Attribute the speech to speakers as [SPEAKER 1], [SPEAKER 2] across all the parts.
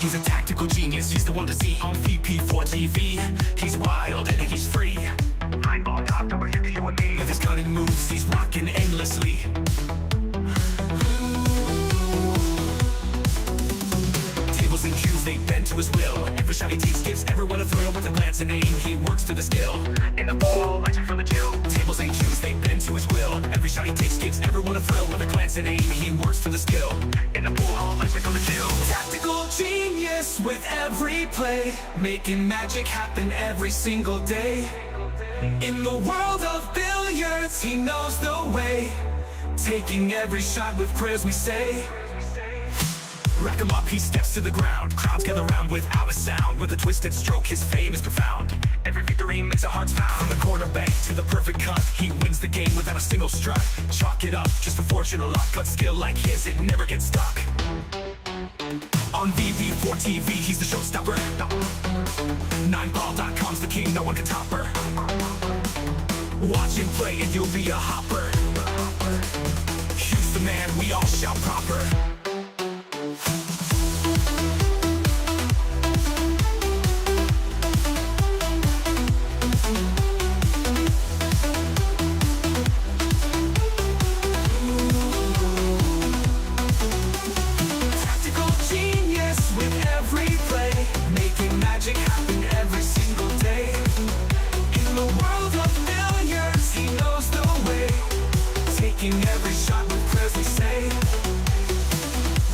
[SPEAKER 1] He's a tactical genius, he's the one to see on VP4TV. He's wild and he's free. Nine ball top number 50, you and me. With his cunning moves, he's rocking endlessly. Tables and cues, they bend to his will. Every shot he takes gives everyone a thrill. With a glance and aim, he works to the skill. In the ball, legend from the Jill. Tables and cues, they bend to his will. Every shot he takes gives everyone a thrill. With a glance and aim, he works to the skill. In the ball, legend from the Jill. Tactical genius with every play, making magic happen every single day. In the world of billiards, he knows the way, taking every shot with prayers we say. Rack him up, he steps to the ground. Crowds gather round without a sound. With a twisted stroke, his fame is profound. Every victory makes our hearts pound. From the corner bank to the perfect cut, he wins the game without a single strut. Chalk it up, just for fortune or luck, but skill like his, it never gets stuck. On VP4TV, he's the showstopper. 9ball.com's the king, no one can top her. Watch him play and you'll be a hopper. He's the man, we all shout proper. Magic happen every single day. In the world of billiards, he knows the way, taking every shot with prayers we say.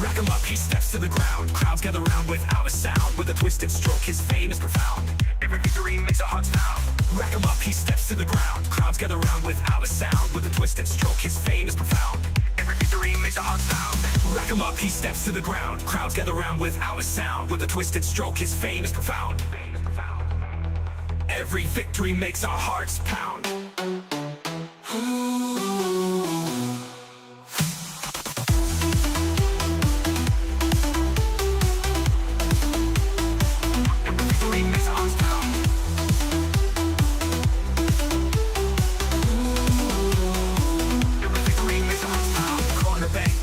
[SPEAKER 1] Rack him up, he steps to the ground. Crowds gather round without a sound. With a twisted stroke, his fame is profound. Every victory makes our hearts pound. Rack him up, he steps to the ground. Crowds gather round without a sound. With a twisted stroke, his fame is profound. Every victory makes our hearts pound. Rack him up, he steps to the ground. Crowds gather round without a sound. With a twisted stroke, his fame is profound. Every victory makes our hearts pound.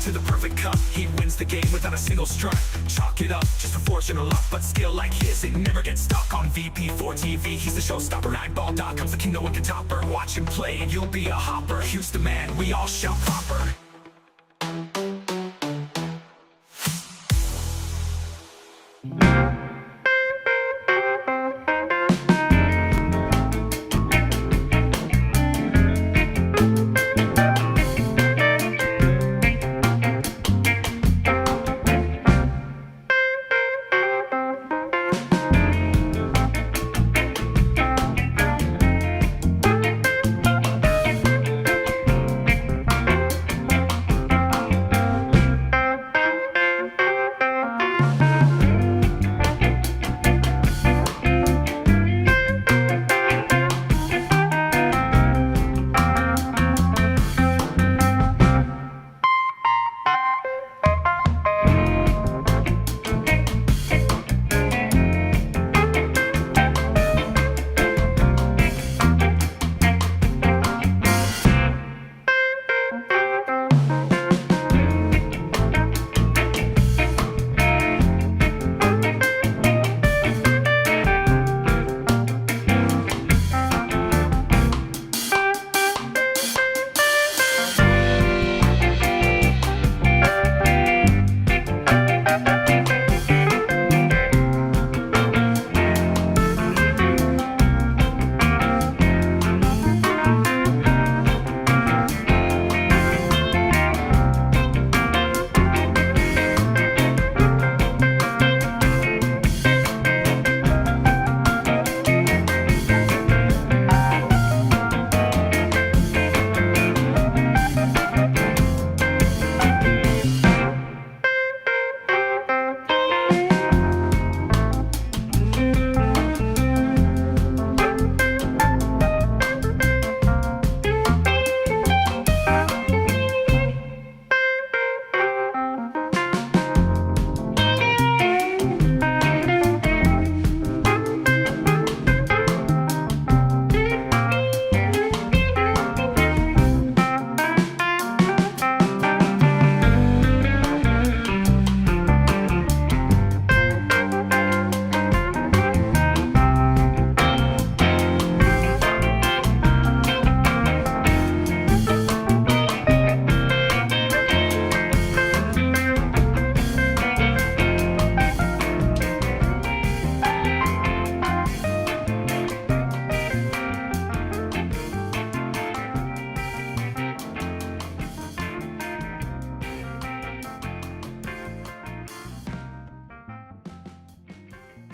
[SPEAKER 1] To the perfect cup, he wins the game without a single strut. Chalk it up, just for fortune or luck, but skill like his, it never gets stuck. On VP4TV, he's the showstopper. 9ball.com's the king, no one can top her. Watch him play and you'll be a hopper. He's the man, we all shout proper.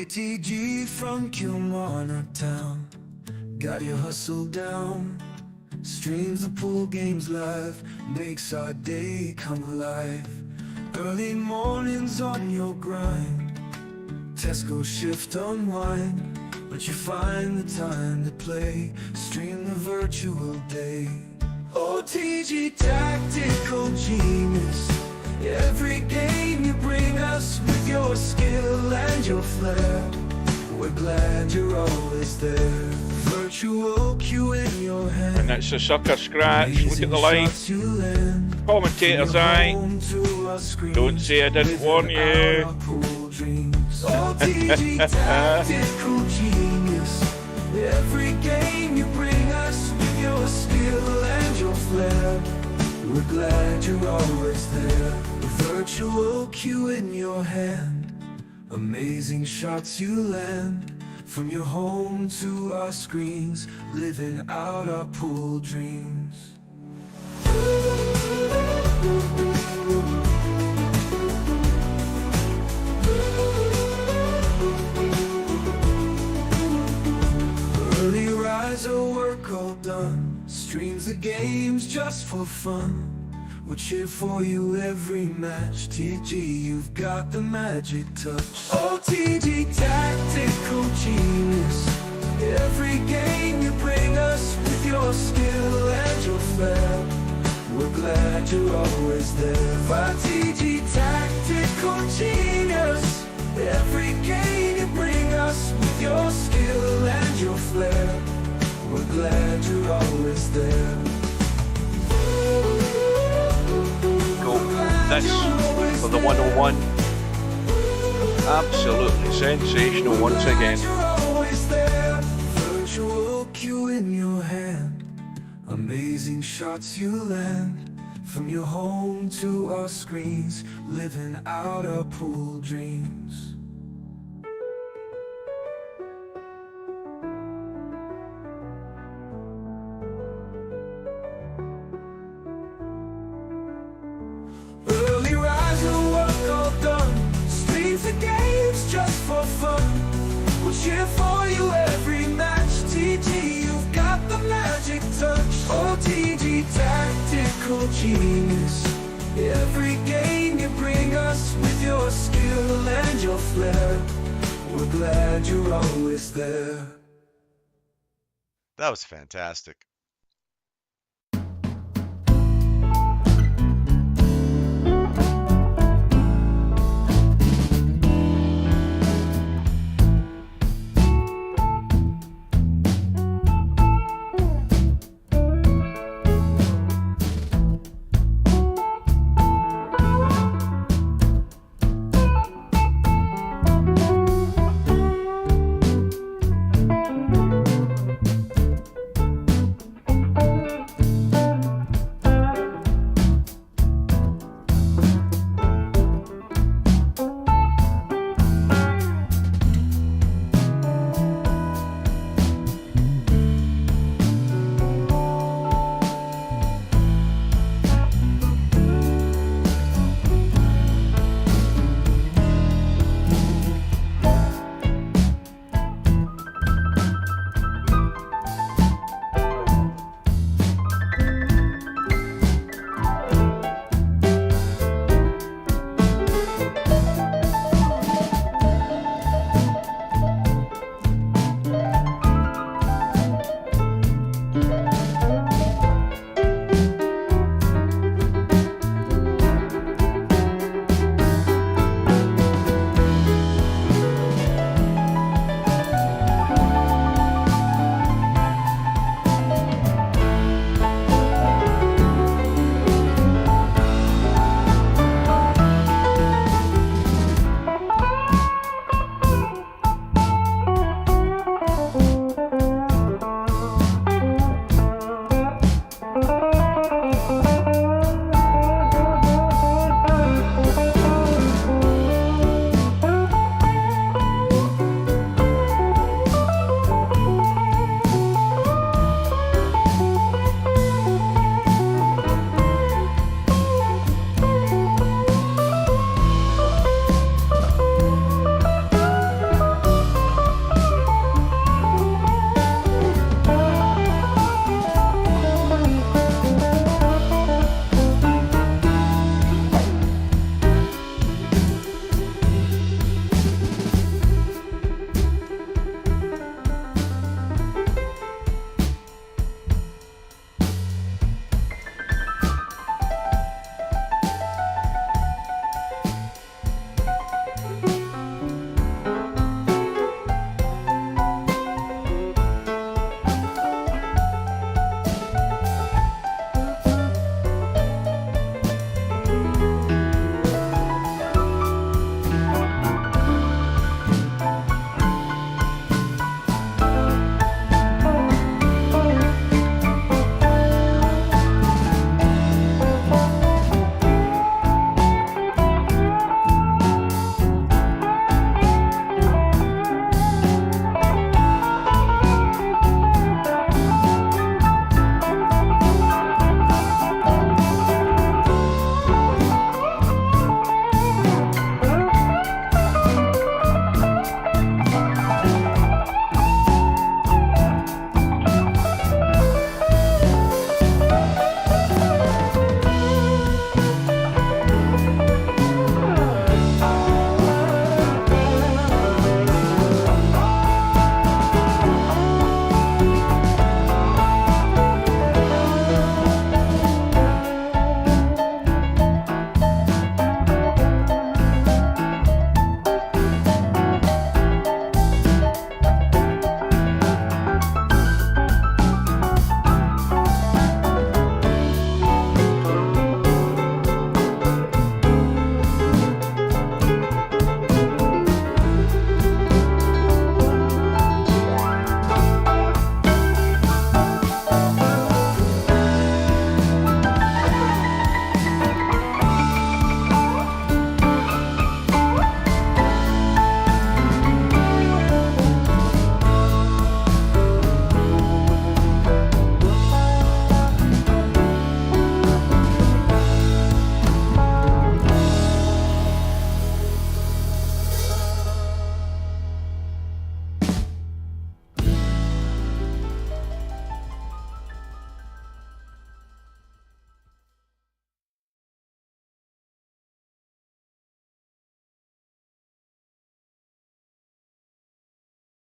[SPEAKER 1] ATG from Kilmarnock town, got your hustle down. Streams the pool games live, makes our day come alive. Early mornings on your grind, Tesco shift unwind, but you find the time to play, stream the virtual day. OTG tactical genius, every game you bring us with your skill and your flair. We're glad you're always there. Virtual cue in your hand,
[SPEAKER 2] And it's a sucker scratch. Look at the line. Commentator's eye. Don't say I didn't warn you.
[SPEAKER 1] OTG tactical genius, every game you bring us with your skill and your flair. We're glad you're always there. Virtual cue in your hand, amazing shots you land. From your home to our screens, living out our pool dreams. Early riser, work all done, streams the games just for fun. We'll cheer for you every match. TG, you've got the magic touch. OTG tactical genius, every game you bring us with your skill and your flair. We're glad you're always there. OTG tactical genius, every game you bring us with your skill and your flair. We're glad you're always there.
[SPEAKER 2] This for the 101. Absolutely sensational once again.
[SPEAKER 1] Virtual cue in your hand, amazing shots you land. From your home to our screens, living out our pool dreams. Just for fun, we'll cheer for you every match. TG, you've got the magic touch. OTG tactical genius, every game you bring us with your skill and your flair. We're glad you're always there.
[SPEAKER 3] That was fantastic.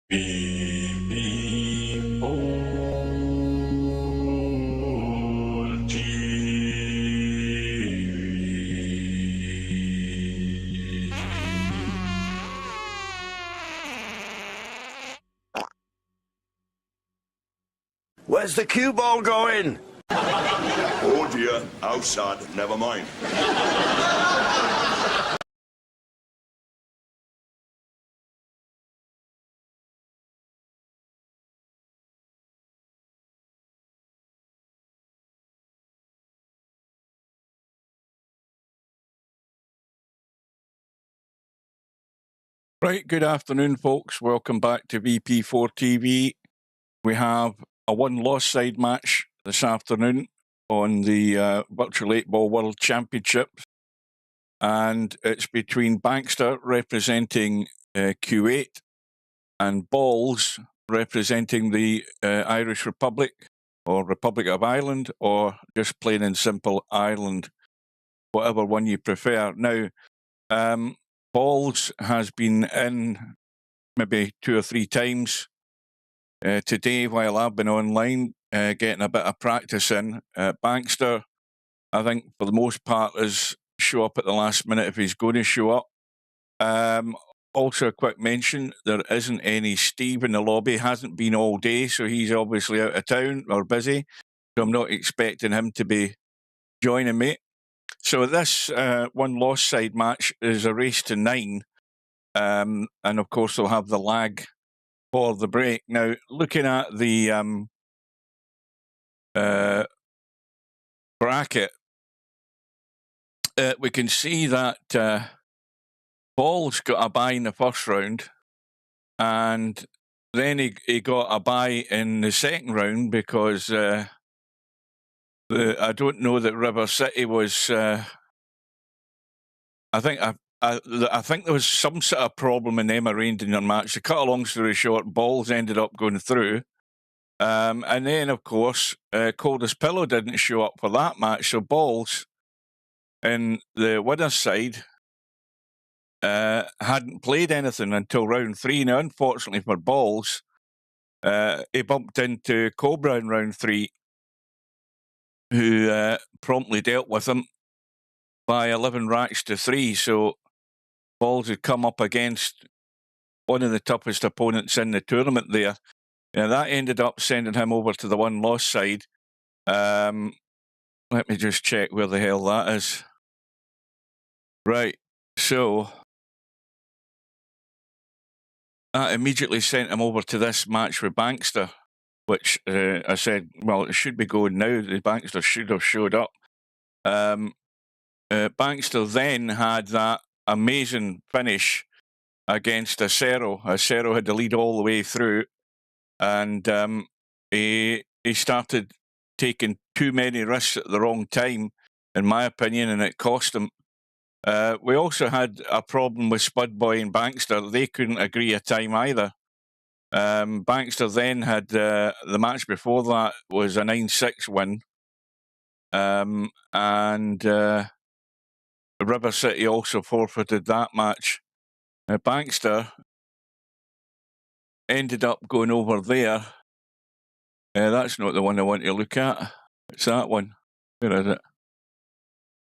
[SPEAKER 1] VP4TV.
[SPEAKER 3] Where's the cue ball going?
[SPEAKER 4] Oh dear, outside, never mind.
[SPEAKER 2] Right, good afternoon, folks. Welcome back to VP4TV. We have a one-loss side match this afternoon on the Virtual 8-Ball World Championships. And it's between Bankster representing Kuwait and Balls representing the Irish Republic or Republic of Ireland or just plain and simple Ireland, whatever one you prefer. Now, Balls has been in maybe 2 or 3 times today while I've been online, getting a bit of practice in. Bankster, I think for the most part, is show up at the last minute if he's going to show up. Also, a quick mention, there isn't any Steve in the lobby, hasn't been all day, so he's obviously out of town or busy, so I'm not expecting him to be joining me. So this one-loss side match is a race to 9, and of course they'll have the lag for the break. Now, looking at the bracket, we can see that Ball's got a bye in the first round, and then he got a bye in the second round because I don't know that River City was. I think there was some sort of problem in them arranging their match. To cut a long story short, Balls ended up going through. And then, of course, Coldest Pillow didn't show up for that match. So Balls, in the winner's side, hadn't played anything until round 3. Now, unfortunately for Balls, he bumped into Cobra in round 3, who promptly dealt with him by 11 racks to 3. So Balls had come up against one of the toughest opponents in the tournament there. Now, that ended up sending him over to the one-loss side. Let me just check where the hell that is. Right, so that immediately sent him over to this match with Bankster, which I said, well, it should be going now. The Bankster should have showed up. Bankster then had that amazing finish against Acero. Acero had the lead all the way through, and he started taking too many risks at the wrong time, in my opinion, and it cost him. We also had a problem with Spudboy and Bankster. They couldn't agree a time either. Bankster then had the match before that was a 9-6 win. And River City also forfeited that match. Bankster ended up going over there. That's not the one I want to look at. It's that one. Where is it?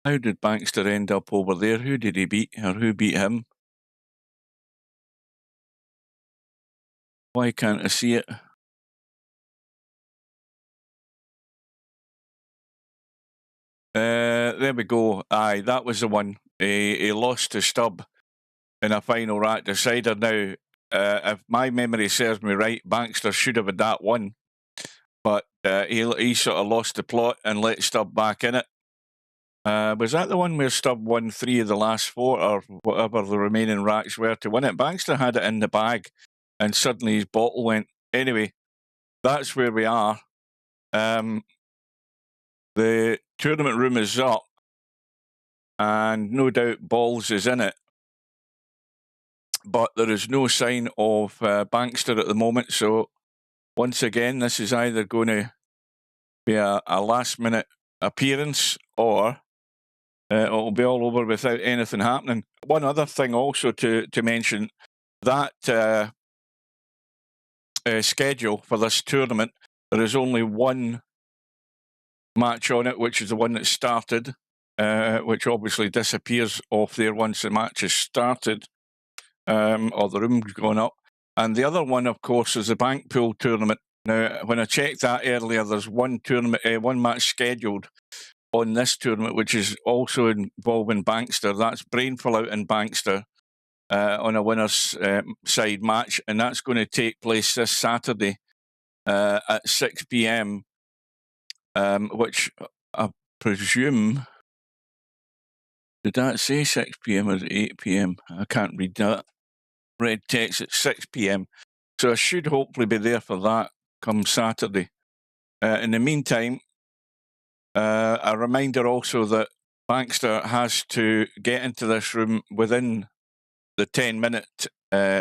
[SPEAKER 2] How did Bankster end up over there? Who did he beat, or who beat him? Why can't I see it? There we go. Aye, that was the one. He lost to Stubb in a final rack decider. Now, if my memory serves me right, Bankster should have had that one, but he sort of lost the plot and let Stubb back in it. Was that the one where Stubb won 3 of the last 4 or whatever the remaining racks were to win it? Bankster had it in the bag and suddenly his bottle went. Anyway, that's where we are. The tournament room is up and no doubt Balls is in it. But there is no sign of Bankster at the moment. So once again, this is either going to be a last-minute appearance or it'll be all over without anything happening. One other thing also to mention, that schedule for this tournament, there is only one match on it, which is the one that started, which obviously disappears off there once the match is started, or the room's gone up. And the other one, of course, is the bank pool tournament. Now, when I checked that earlier, there's one match scheduled on this tournament, which is also involving Bankster. That's Brainful out in Bankster on a winner's side match, and that's going to take place this Saturday at 6 p.m., which I presume... Did that say 6 p.m. or 8 p.m.? I can't read that. Red text at 6 p.m. So I should hopefully be there for that come Saturday. In the meantime, a reminder also that Bankster has to get into this room within the 10-minute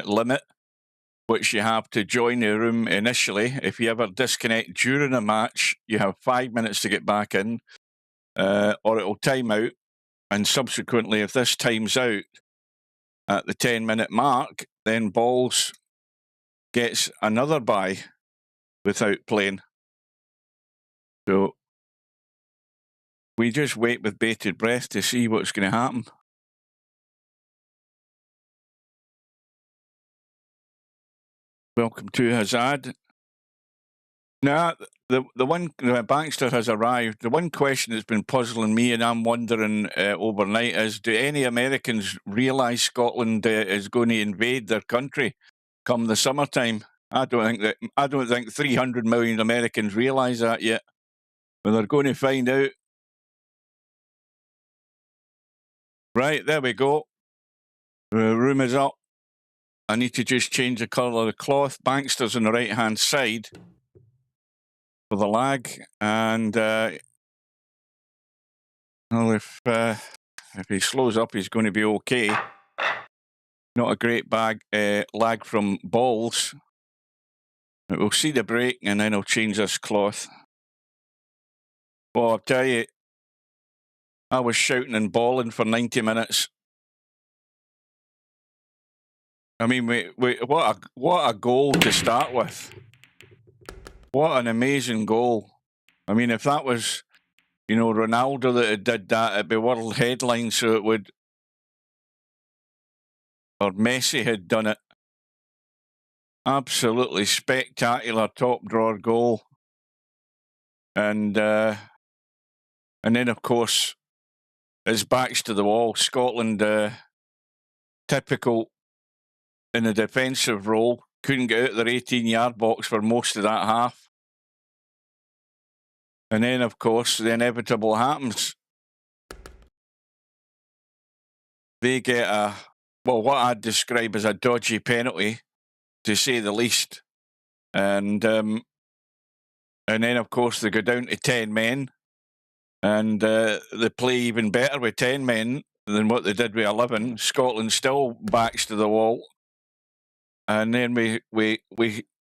[SPEAKER 2] limit, which you have to join the room initially. If you ever disconnect during a match, you have 5 minutes to get back in, or it'll time out. And subsequently, if this times out at the 10-minute mark, then Balls gets another bye without playing. So we just wait with bated breath to see what's going to happen. Welcome to Hazard. Now, the Bankster has arrived. The one question that's been puzzling me, and I'm wondering overnight, is: do any Americans realise Scotland is going to invade their country come the summertime? I don't think 300 million Americans realise that yet. But they're going to find out. Right, there we go. The room is up. I need to just change the colour of the cloth. Bankster's on the right-hand side for the lag, and well, if he slows up, he's going to be okay. Not a great lag from Balls. But we'll see the break, and then I'll change this cloth. Well, I'll tell you, I was shouting and bawling for 90 minutes. I mean, what a goal to start with. What an amazing goal. I mean, if that was, Ronaldo that had did that, it'd be world headlines, so it would. Or Messi had done it. Absolutely spectacular top drawer goal. And then, of course, his back's to the wall. Scotland, typical in a defensive role, couldn't get out their 18-yard box for most of that half. And then, of course, the inevitable happens. They get what I'd describe as a dodgy penalty, to say the least. And then, of course, they go down to 10 men. And they play even better with 10 men than what they did with 11. Scotland still backs to the wall. And then we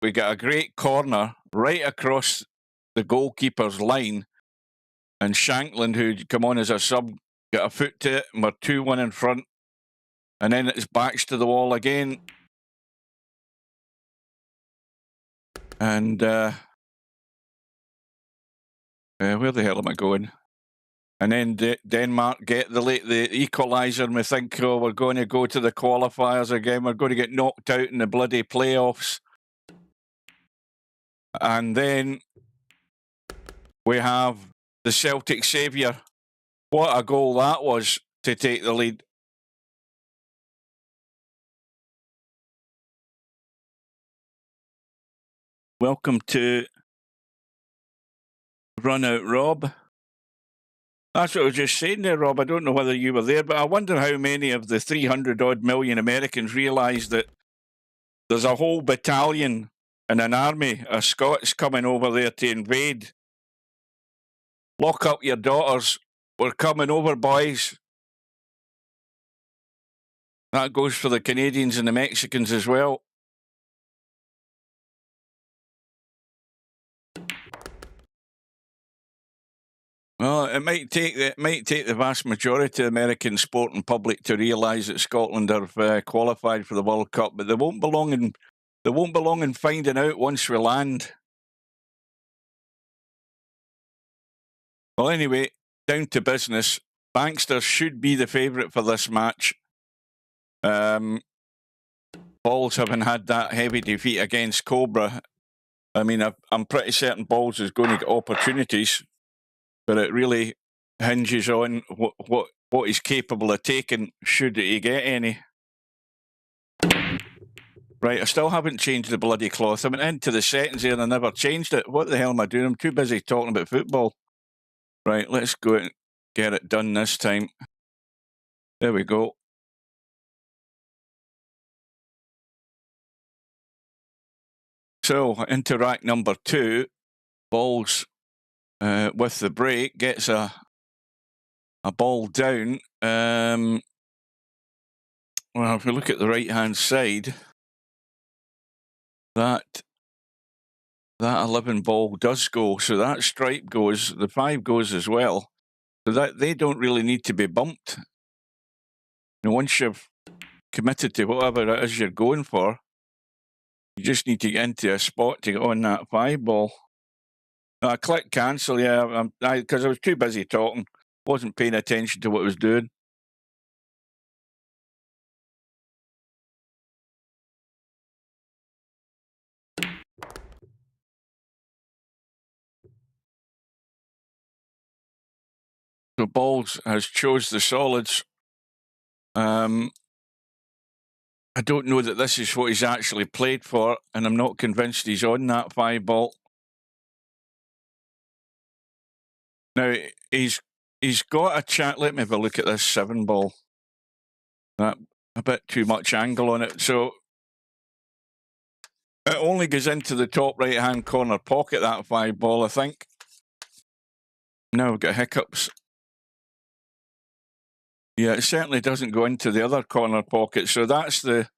[SPEAKER 2] get a great corner right across the goalkeeper's line, and Shankland, who'd come on as a sub, got a foot to it, and we're 2-1 in front. And then it's backs to the wall again. And where the hell am I going? And then Denmark get the equaliser, and we think, oh, we're going to go to the qualifiers again. We're going to get knocked out in the bloody playoffs. And then we have the Celtic saviour. What a goal that was to take the lead. Welcome to Run Out Rob. That's what I was just saying there, Rob. I don't know whether you were there, but I wonder how many of the 300-odd million Americans realise that there's a whole battalion and an army of Scots coming over there to invade. Lock up your daughters. We're coming over, boys. That goes for the Canadians and the Mexicans as well. Well, it might take the vast majority of the American sporting public to realise that Scotland have qualified for the World Cup, but they won't be long in They won't be long in finding out once we land. Well, anyway, down to business. Bankster should be the favourite for this match. Balls haven't had that heavy defeat against Cobra. I mean, I'm pretty certain Balls is going to get opportunities, but it really hinges on what he's capable of taking, should he get any. Right, I still haven't changed the bloody cloth. I went into the settings here and I never changed it. What the hell am I doing? I'm too busy talking about football. Right, let's go and get it done this time. There we go. So, into rack number 2, Balls with the break gets a ball down. Well, if we look at the right-hand side, that 11 ball does go. So that stripe goes, the 5 goes as well. So that they don't really need to be bumped. And once you've committed to whatever it is you're going for, you just need to get into a spot to get on that 5 ball. I click cancel, yeah, because I was too busy talking. Wasn't paying attention to what I was doing. So Balls has chose the solids. I don't know that this is what he's actually played for, and I'm not convinced he's on that 5 ball. Now, he's got a chance. Let me have a look at this 7 ball. That a bit too much angle on it. So it only goes into the top right-hand corner pocket, that 5 ball, I think. Now we've got hiccups. Yeah, it certainly doesn't go into the other corner pocket. So that's the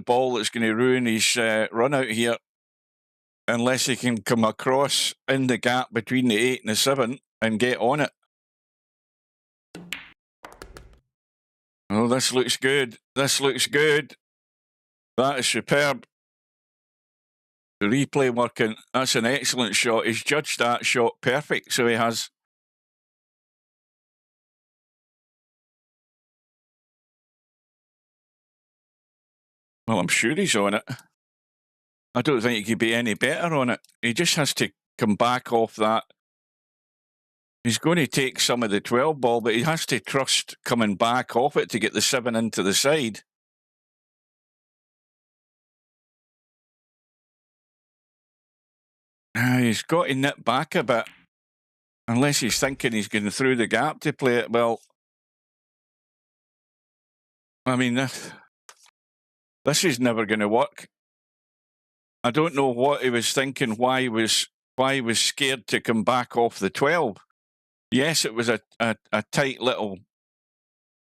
[SPEAKER 2] ball that's going to ruin his run out here, unless he can come across in the gap between the 8 and the 7 and get on it. Oh, this looks good. This looks good. That is superb. The replay working. That's an excellent shot. He's judged that shot perfect, so he has. Well, I'm sure he's on it. I don't think he could be any better on it. He just has to come back off that. He's going to take some of the 12 ball, but he has to trust coming back off it to get the 7 into the side. He's got to nip back a bit, unless he's thinking he's going through the gap to play it. Well, I mean, this is never going to work. I don't know what he was thinking, why he was scared to come back off the 12. Yes, it was a tight little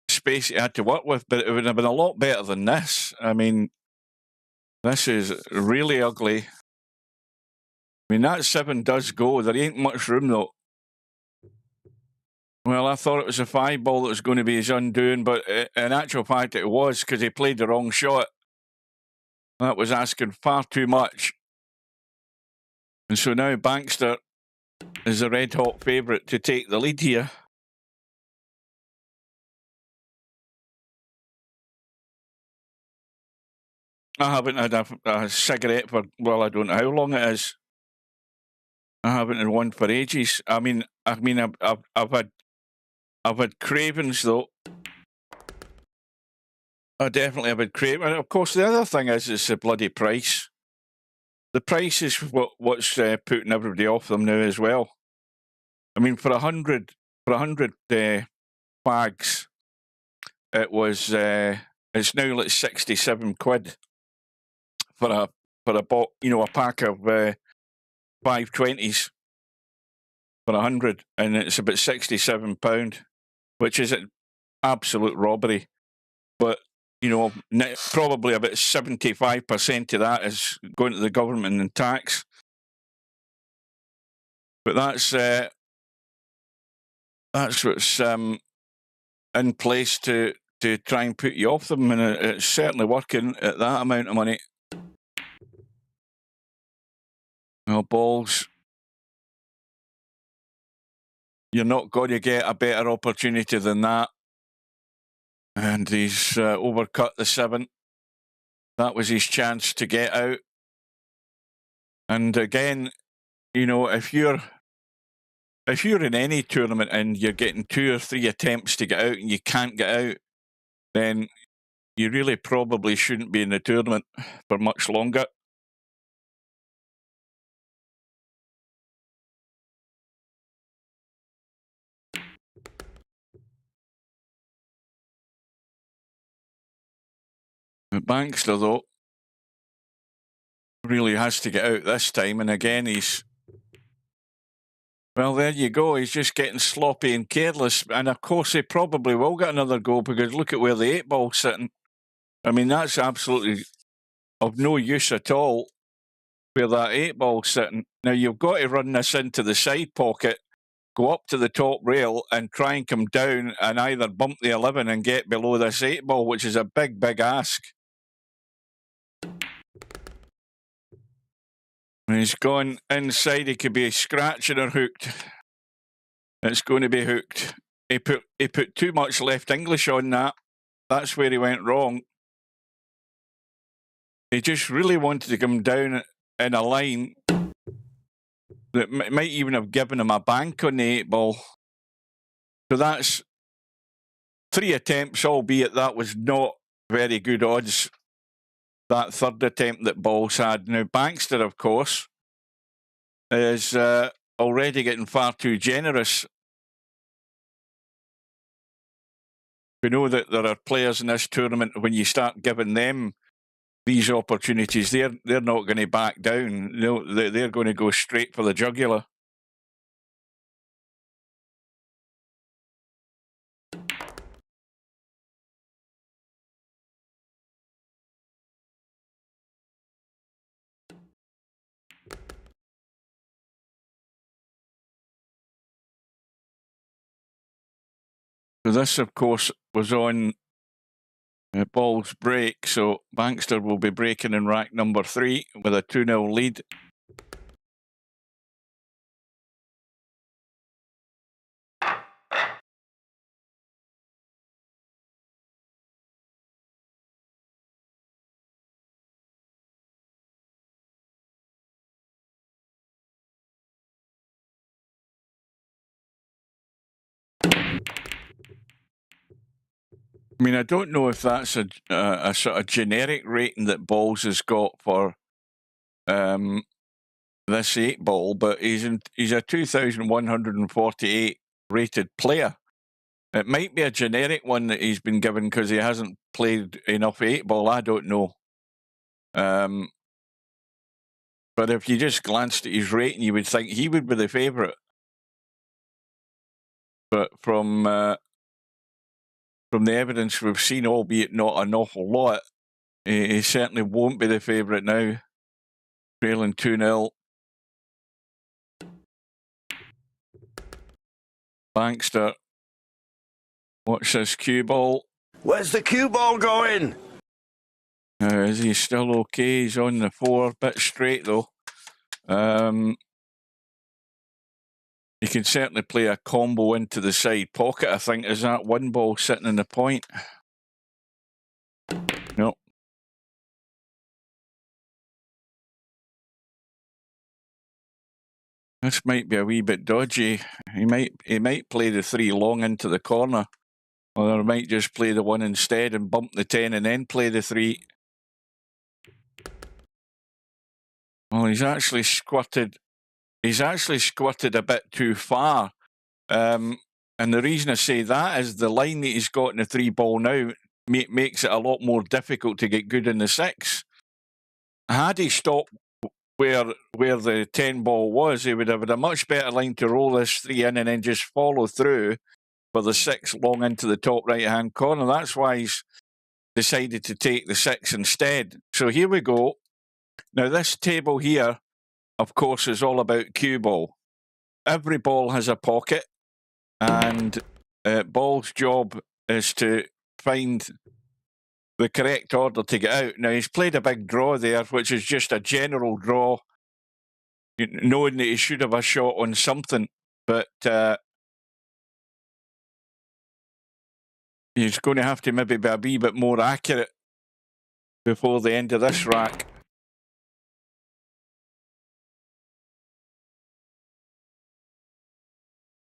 [SPEAKER 2] space he had to work with, but it would have been a lot better than this. I mean, this is really ugly. I mean, that 7 does go. There ain't much room, though. Well, I thought it was a 5 ball that was going to be his undoing, but in actual fact it was, because he played the wrong shot. That was asking far too much. And so now Bankster is a red-hot favourite to take the lead here. I haven't had a cigarette for, well, I don't know how long it is. I haven't had one for ages. I mean, I've had cravings, though. I definitely have had cravings. And of course, the other thing is the bloody price. The price is what's putting everybody off them now as well. I mean, for 100 fags, it was it's now like 67 quid for a pack of 520s for 100, and it's about £67, which is an absolute robbery. But probably about 75% of that is going to the government and tax. But that's what's in place to try and put you off them, and it's certainly working at that amount of money. Well, balls. You're not going to get a better opportunity than that. And he's overcut the 7. That was his chance to get out. And again, you know, if you're in any tournament and you're getting 2 or 3 attempts to get out and you can't get out, then you really probably shouldn't be in the tournament for much longer. But Bankster, though, really has to get out this time. And again, he's... Well, there you go. He's just getting sloppy and careless. And of course, he probably will get another goal because look at where the 8-ball's sitting. I mean, that's absolutely of no use at all where that 8-ball's sitting. Now, you've got to run this into the side pocket, go up to the top rail and try and come down and either bump the 11 and get below this 8-ball, which is a big, big ask. And he's gone inside. He could be scratching or hooked. It's going to be hooked. He put too much left English on that. That's where he went wrong. He just really wanted to come down in a line that might even have given him a bank on the 8-ball. So that's 3 attempts, albeit that was not very good odds. That third attempt that Balls had. Now, Bankster, of course, is already getting far too generous. We know that there are players in this tournament, when you start giving them these opportunities, they're not going to back down. They're going to go straight for the jugular. So this, of course, was on Ball's break, so Bankster will be breaking in rack number 3 with a 2-0 lead. I mean, I don't know if that's a sort of generic rating that Balls has got for this 8-ball, but he's a 2,148 rated player. It might be a generic one that he's been given because he hasn't played enough 8-ball. I don't know. But if you just glanced at his rating, you would think he would be the favourite. But from the evidence we've seen, albeit not an awful lot, he certainly won't be the favourite now. Trailing 2-0. Bankster. What's this cue ball?
[SPEAKER 3] Where's the cue ball going?
[SPEAKER 2] Is he still okay? He's on the 4, bit straight though. You can certainly play a combo into the side pocket, I think. Is that 1 ball sitting in the point? No. This might be a wee bit dodgy. He might play the 3 long into the corner. Or he might just play the 1 instead and bump the 10 and then play the 3. Well, he's actually squirted a bit too far. And the reason I say that is the line that he's got in the 3 ball now makes it a lot more difficult to get good in the 6. Had he stopped where the 10 ball was, he would have had a much better line to roll this 3 in and then just follow through for the 6 long into the top right-hand corner. That's why he's decided to take the 6 instead. So here we go. Now, this table here, of course, is all about cue ball. Every ball has a pocket, and Ball's job is to find the correct order to get out. Now, he's played a big draw there, which is just a general draw. knowing that he should have a shot on something, but he's going to have to maybe be a wee bit more accurate before the end of this rack.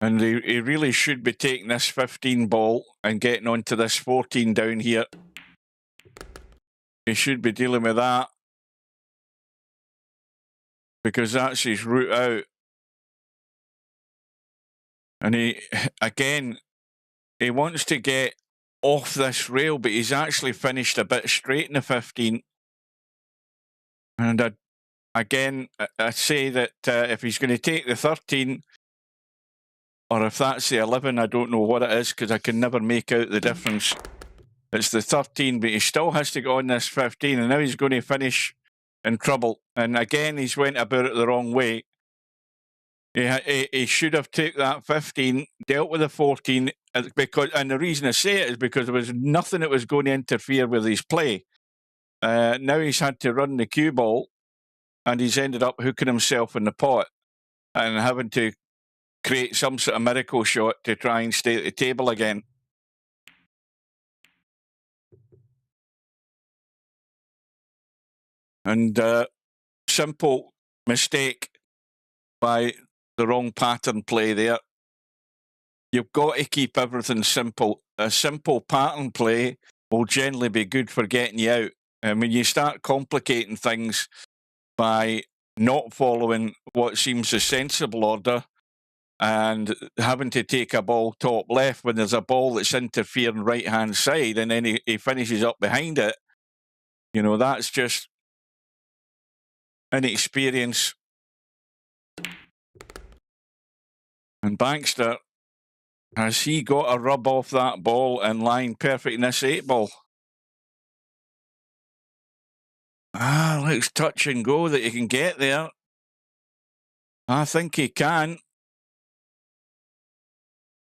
[SPEAKER 2] And he really should be taking this 15 ball and getting onto this 14 down here. He should be dealing with that, because that's his route out. And he wants to get off this rail, but he's actually finished a bit straight in the 15. And I say that if he's going to take the 13, or if that's the 11, I don't know what it is, because I can never make out the difference. It's the 13, but he still has to go on this 15, and now he's going to finish in trouble. And again, he's went about it the wrong way. He should have taken that 15, dealt with the 14, and the reason I say it is because there was nothing that was going to interfere with his play. Now he's had to run the cue ball, and he's ended up hooking himself in the pot and having to create some sort of miracle shot to try and stay at the table again. And simple mistake by the wrong pattern play there. You've got to keep everything simple. A simple pattern play will generally be good for getting you out. And when you start complicating things by not following what seems a sensible order and having to take a ball top left when there's a ball that's interfering right-hand side, and then he finishes up behind it, that's just inexperience. And Bankster, has he got a rub off that ball and line perfect in this 8 ball? Looks touch and go that he can get there. I think he can.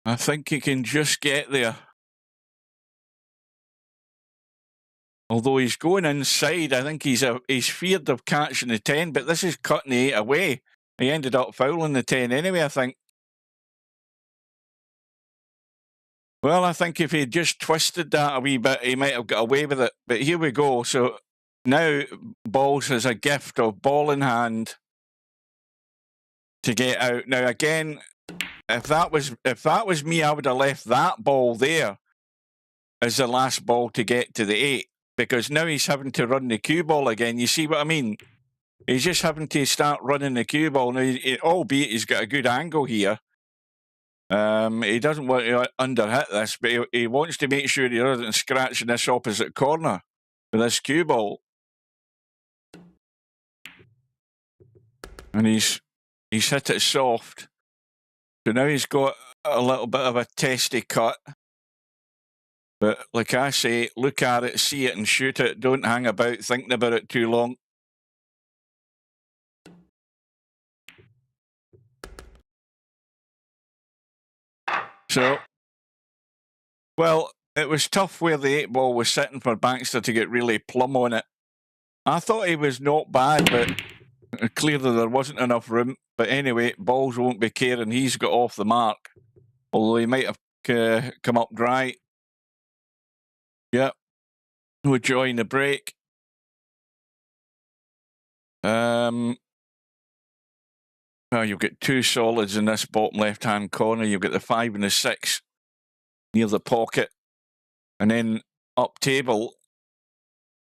[SPEAKER 2] I think he can just get there. Although he's going inside, I think he's feared of catching the 10, but this is cutting the 8 away. He ended up fouling the 10 anyway, I think. Well, I think if he just twisted that a wee bit, he might have got away with it. But here we go. So now Balls has a gift of ball in hand to get out. Now again, if that was me, I would have left that ball there as the last ball to get to the 8, because now he's having to run the cue ball again. You see what I mean? He's just having to start running the cue ball now. Albeit he's got a good angle here. He doesn't want to underhit this, but he wants to make sure he doesn't scratch in this opposite corner with this cue ball. And he's hit it soft. So now he's got a little bit of a testy cut. But like I say, look at it, see it and shoot it. Don't hang about thinking about it too long. So, well, it was tough where the 8 ball was sitting for Bankster to get really plumb on it. I thought he was not bad, but clearly there wasn't enough room. But anyway, Balls won't be caring. He's got off the mark. Although he might have come up dry. Yep. No joy in the break. Well, you've got 2 solids in this bottom left-hand corner. You've got the 5 and the 6 near the pocket. And then up table,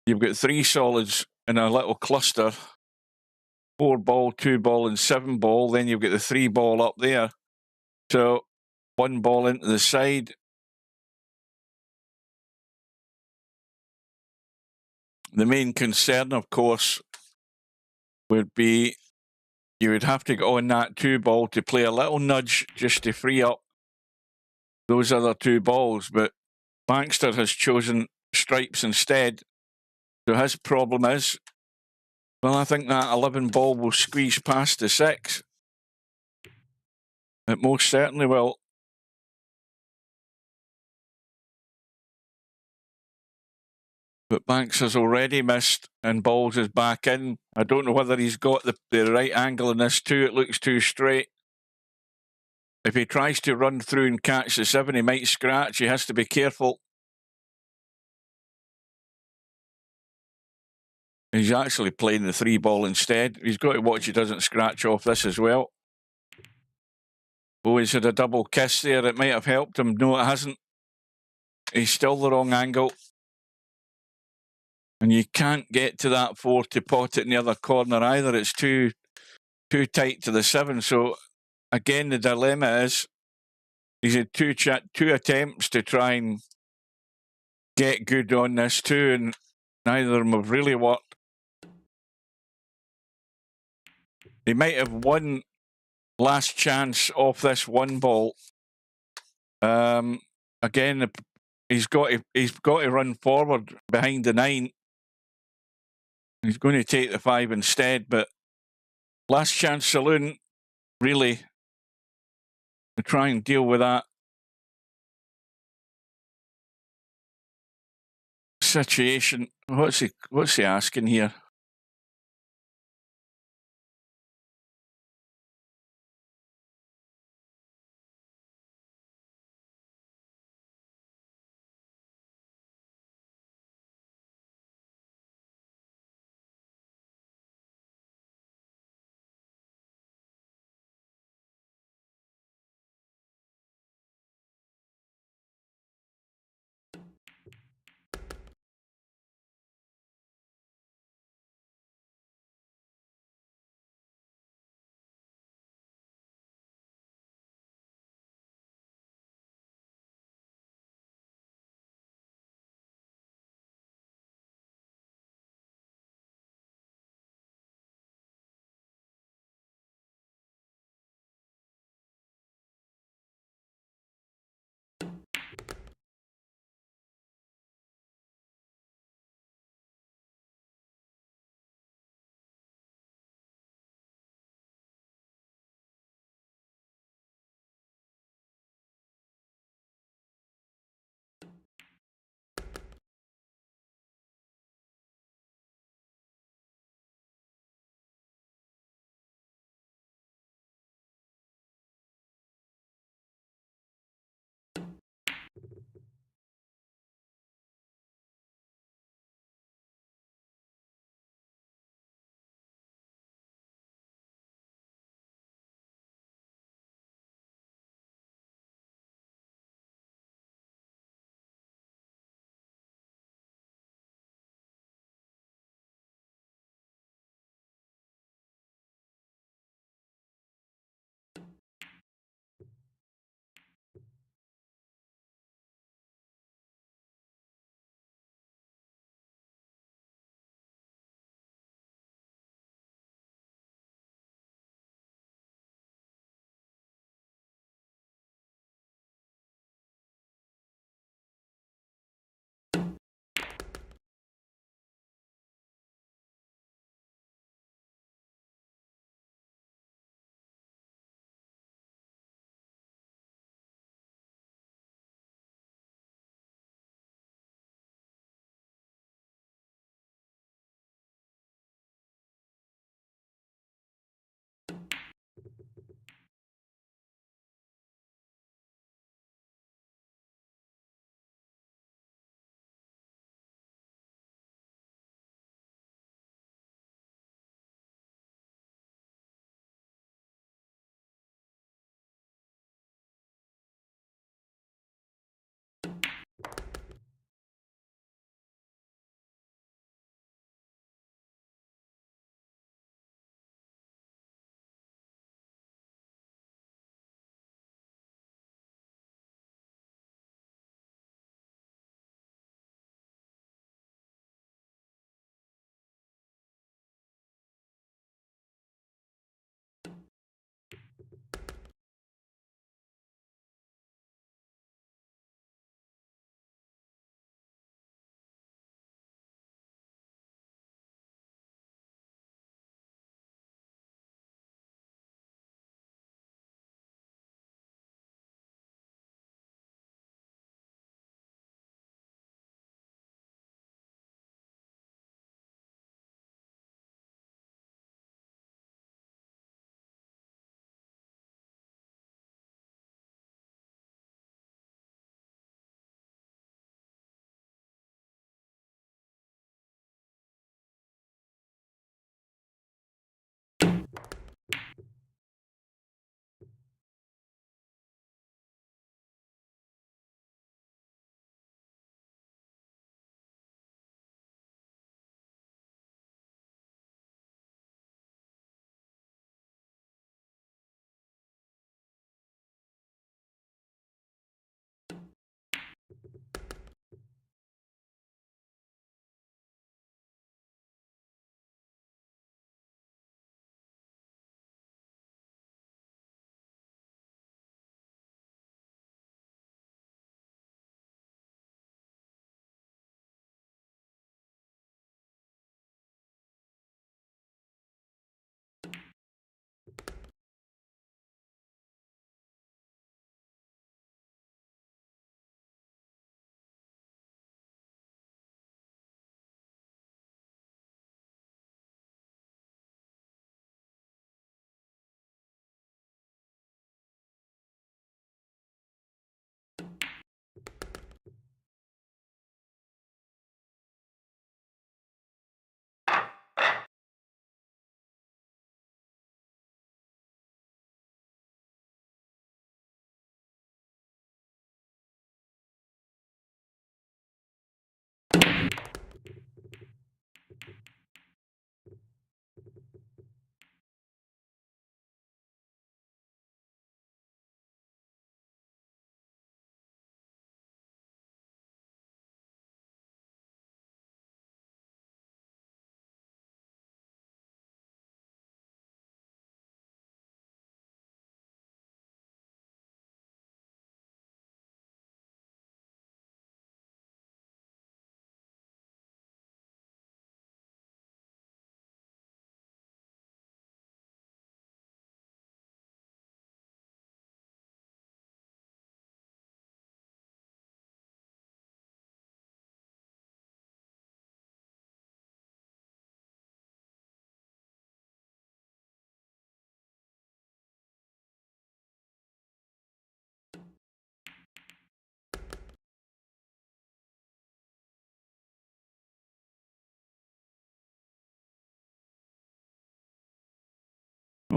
[SPEAKER 2] you've got 3 solids in a little cluster. 4 ball, 2 ball and 7 ball. Then you've got the 3 ball up there. So 1 ball into the side. The main concern, of course, would be you would have to go on that 2 ball to play a little nudge just to free up those other 2 balls. But Bankster has chosen stripes instead. So his problem is, well, I think that 11 ball will squeeze past the 6. It most certainly will. But Banks has already missed and Balls is back in. I don't know whether he's got the right angle in this too. It looks too straight. If he tries to run through and catch the 7, he might scratch. He has to be careful. He's actually playing the 3 ball instead. He's got to watch he doesn't scratch off this as well. Oh, he's had a double kiss there. It might have helped him. No, it hasn't. He's still the wrong angle. And you can't get to that 4 to pot it in the other corner either. It's too tight to the 7. So again, the dilemma is he's had two attempts to try and get good on this too, and neither of them have really worked. He might have won last chance off this 1 ball. Again, he's got to run forward behind the 9. He's going to take the 5 instead, but last chance saloon, really, to try and deal with that situation. What's he asking here?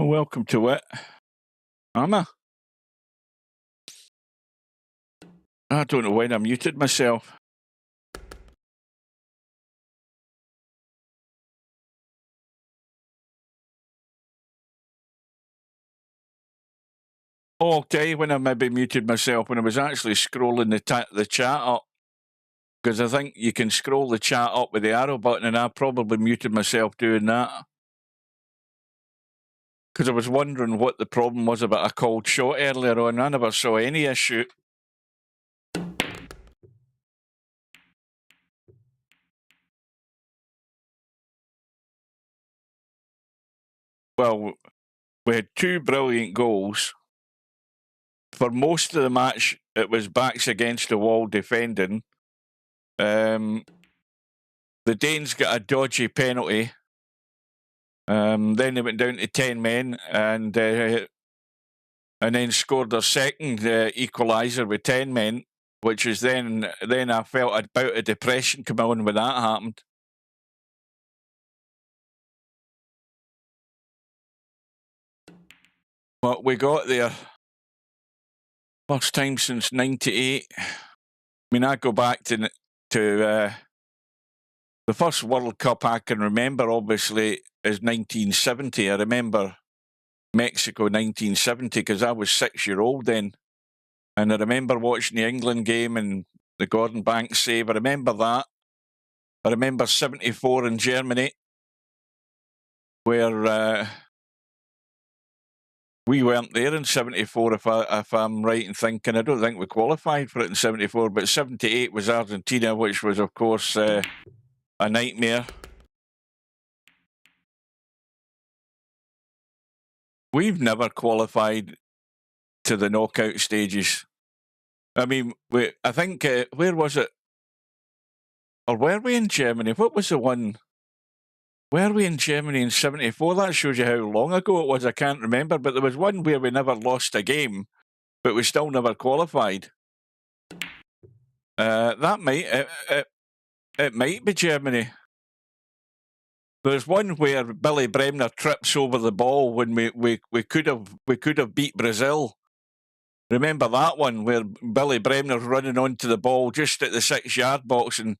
[SPEAKER 2] Well, welcome to it. Am I? I don't know when I muted myself. Oh, I'll tell you when I maybe muted myself, when I was actually scrolling the chat up. Because I think you can scroll the chat up with the arrow button, and I probably muted myself doing that. Because I was wondering what the problem was about a cold shot earlier on. I never saw any issue. Well, we had two brilliant goals. For most of the match, it was backs against the wall defending. The Danes got a dodgy penalty. Then they went down to 10 men and then scored their second equaliser with 10 men, which is then I felt a bout of depression come on when that happened. But we got there. First time since 98. I mean, I go back to the first World Cup I can remember, obviously, is 1970. I remember Mexico 1970 because I was 6-year-old then. And I remember watching the England game and the Gordon Banks save. I remember that. I remember 74 in Germany, where we weren't there in 74, if I'm right in thinking. I don't think we qualified for it in 74, but 78 was Argentina, which was, of course, a nightmare. We've never qualified to the knockout stages. I mean, I think, where was it? Or were we in Germany? What was the one? Were we in Germany in 74? That shows you how long ago it was. I can't remember. But there was one where we never lost a game, but we still never qualified. That might... It might be Germany. There's one where Billy Bremner trips over the ball when we could have beat Brazil. Remember that one where Billy Bremner's running onto the ball just at the 6-yard box, and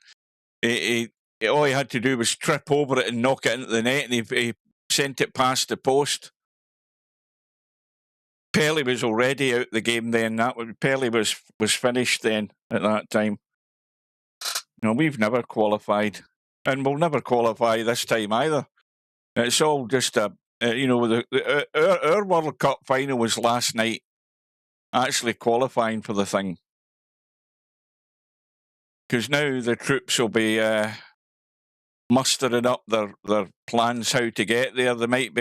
[SPEAKER 2] all he had to do was trip over it and knock it into the net, and he sent it past the post. Pelé was already out the game then. Pelé was finished then at that time. No, we've never qualified, and we'll never qualify this time either. It's all just our World Cup final was last night, actually qualifying for the thing. Because now the troops will be mustering up their plans how to get there. They might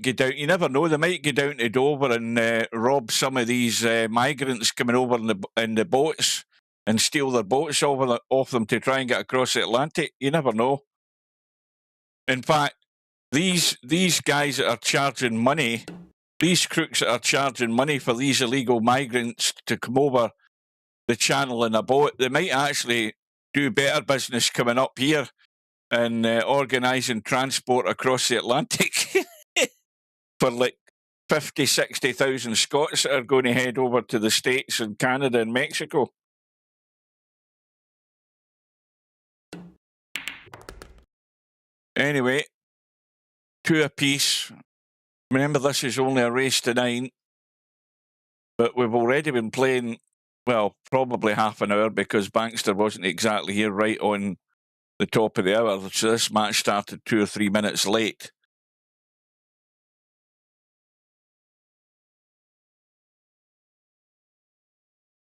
[SPEAKER 2] get down. You never know. They might get down to Dover and rob some of these migrants coming over in the boats and steal their boats off them to try and get across the Atlantic. You never know. In fact, these guys that are charging money, these crooks that are charging money for these illegal migrants to come over the channel in a boat, they might actually do better business coming up here and organising transport across the Atlantic for like 50, 60,000 Scots that are going to head over to the States and Canada and Mexico. Anyway, 2 apiece. Remember, this is only a race to 9, but we've already been playing, well, probably half an hour because Bankster wasn't exactly here right on the top of the hour. So this match started 2 or 3 minutes late.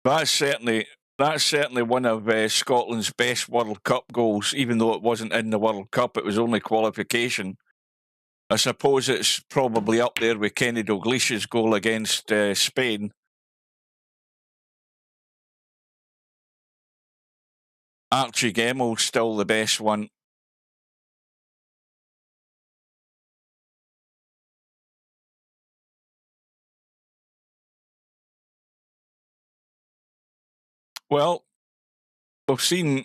[SPEAKER 2] That's certainly one of Scotland's best World Cup goals, even though it wasn't in the World Cup. It was only qualification. I suppose it's probably up there with Kenny Dalglish's goal against Spain. Archie Gemmell's still the best one. Well, we've seen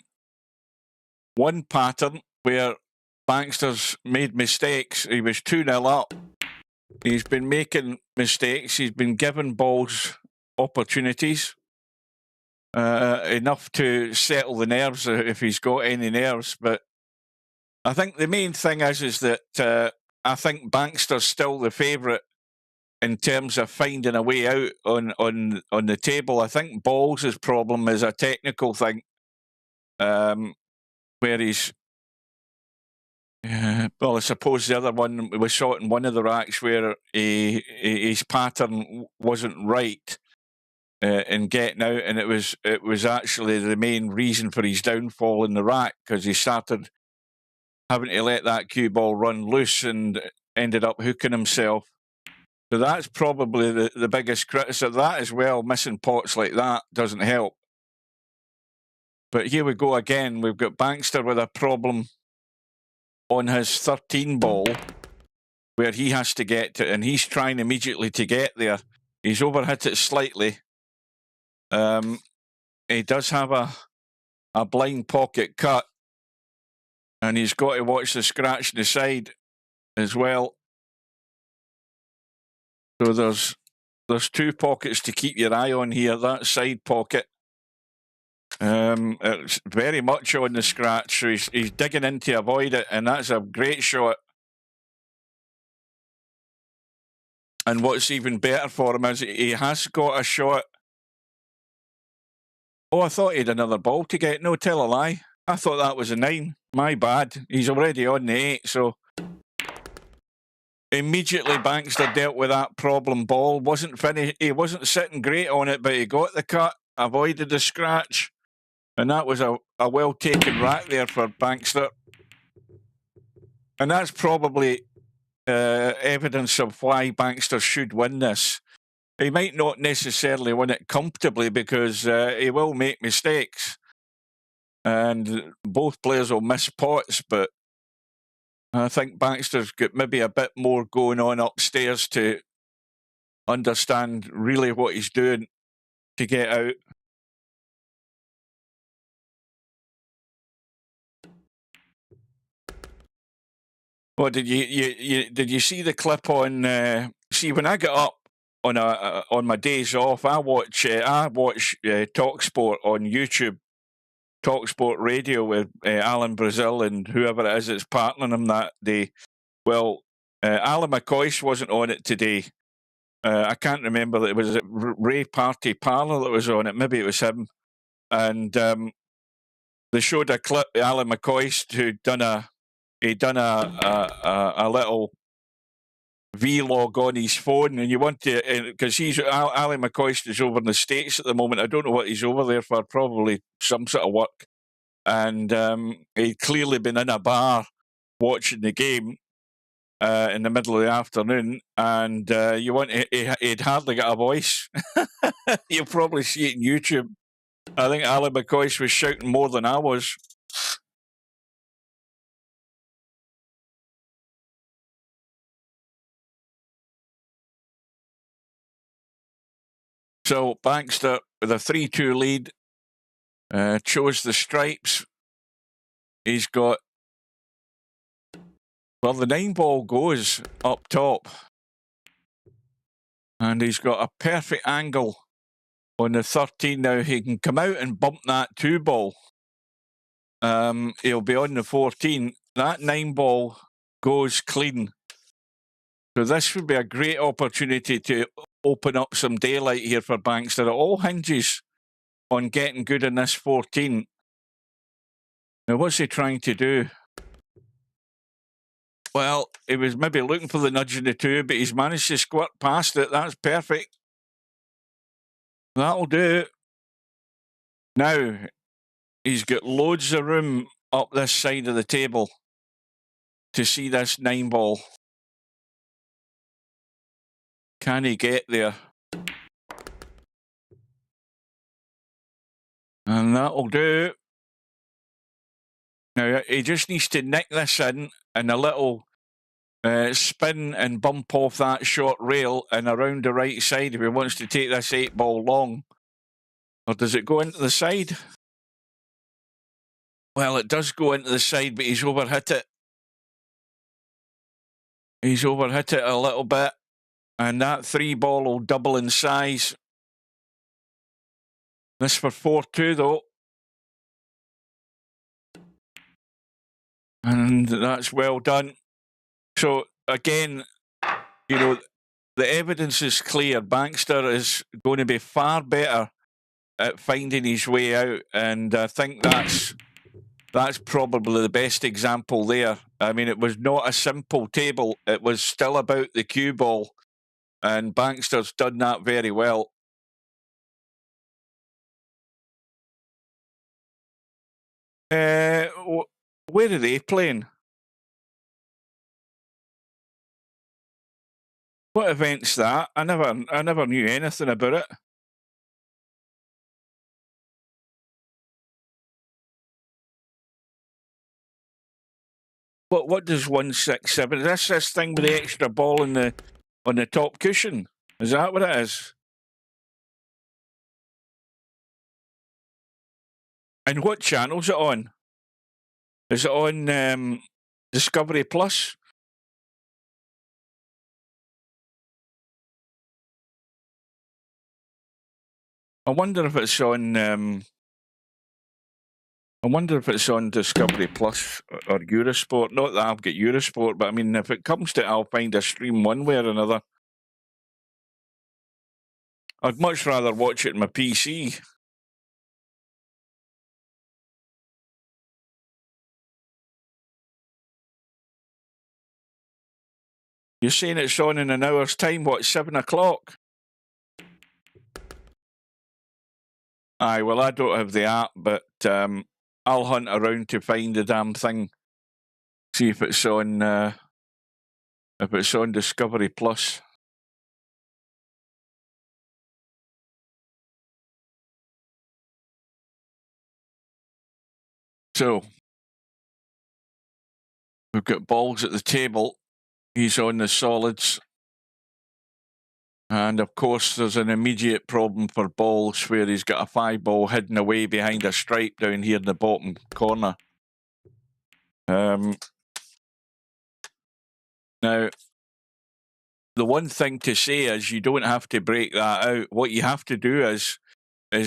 [SPEAKER 2] one pattern where Bankster's made mistakes. He was 2-0 up, He's been making mistakes. He's been given balls opportunities. Enough to settle the nerves if he's got any nerves. But I think the main thing is that I think Bankster's still the favourite in terms of finding a way out on the table. I think Balls' problem is a technical thing, where he's. Well, I suppose the other one we saw it in one of the racks where his pattern wasn't right in getting out, and it was actually the main reason for his downfall in the rack, because he started having to let that cue ball run loose and ended up hooking himself. So that's probably the biggest criticism. That as well, missing pots like that doesn't help. But here we go again. We've got Bankster with a problem on his 13 ball where he has to get to, and he's trying immediately to get there. He's overhit it slightly. He does have a blind pocket cut, and he's got to watch the scratch in the side as well. So there's two pockets to keep your eye on here. That side pocket, it's very much on the scratch, so he's digging in to avoid it, and that's a great shot. And what's even better for him is he has got a shot. Oh, I thought he had another ball to get. No, tell a lie. I thought that was a 9. My bad. He's already on the 8, so immediately Bankster dealt with that problem ball. Wasn't finished. He wasn't sitting great on it, but he got the cut, avoided the scratch, and that was a well taken rack there for Bankster. And that's probably evidence of why Bankster should win this. He might not necessarily win it comfortably because he will make mistakes, and both players will miss pots, but I think Bankster's got maybe a bit more going on upstairs to understand really what he's doing to get out. Well, did you see the clip on? See, when I get up on my days off, I watch TalkSport on YouTube, TalkSport Radio with Alan Brazil and whoever it is that's partnering him that day. Well, Alan McCoist wasn't on it today. I can't remember that it was Ray Party Parlour that was on it. Maybe it was him. And they showed a clip of Alan McCoist who'd done a little vlog on his phone, and you want to, because Ali McCoist is over in the States at the moment. I don't know what he's over there for, probably some sort of work. And he'd clearly been in a bar watching the game in the middle of the afternoon, and he'd hardly got a voice. You'll probably see it on YouTube. I think Ali McCoist was shouting more than I was. So Bankster with a 3-2 lead chose the stripes. He's got, well, the 9 ball goes up top, and he's got a perfect angle on the 13. Now he can come out and bump that 2 ball. He'll be on the 14. That 9 ball goes clean. So this would be a great opportunity to open up some daylight here for Bankster. It all hinges on getting good in this 14. Now, what's he trying to do? Well, he was maybe looking for the nudge in the 2, but he's managed to squirt past it. That's perfect. That'll do. Now, he's got loads of room up this side of the table to see this 9 ball. Can he get there? And that'll do. Now, he just needs to nick this in and a little spin and bump off that short rail and around the right side if he wants to take this 8 ball long. Or does it go into the side? Well, it does go into the side, but he's overhit it. He's overhit it a little bit. And that 3 ball will double in size. This for 4-2 though. And that's well done. So again, you know, the evidence is clear. Bankster is going to be far better at finding his way out. And I think that's probably the best example there. I mean, it was not a simple table. It was still about the cue ball. And Bankster's done that very well. Where are they playing? What event's that? I never knew anything about it. What does 167? Is this thing with the extra ball on the top cushion? Is that what it is? And what channel's it on? Is it on Discovery Plus? I wonder if it's on. I wonder if it's on Discovery Plus or Eurosport. Not that I've got Eurosport, but I mean, if it comes to it, I'll find a stream one way or another. I'd much rather watch it on my PC. You're saying it's on in an hour's time, what, 7 o'clock? Aye, well, I don't have the app, but I'll hunt around to find the damn thing. See if it's on Discovery Plus. So we've got balls at the table. He's on the solids. And of course, there's an immediate problem for balls where he's got a 5 ball hidden away behind a stripe down here in the bottom corner. Now, the one thing to say is you don't have to break that out. What you have to do is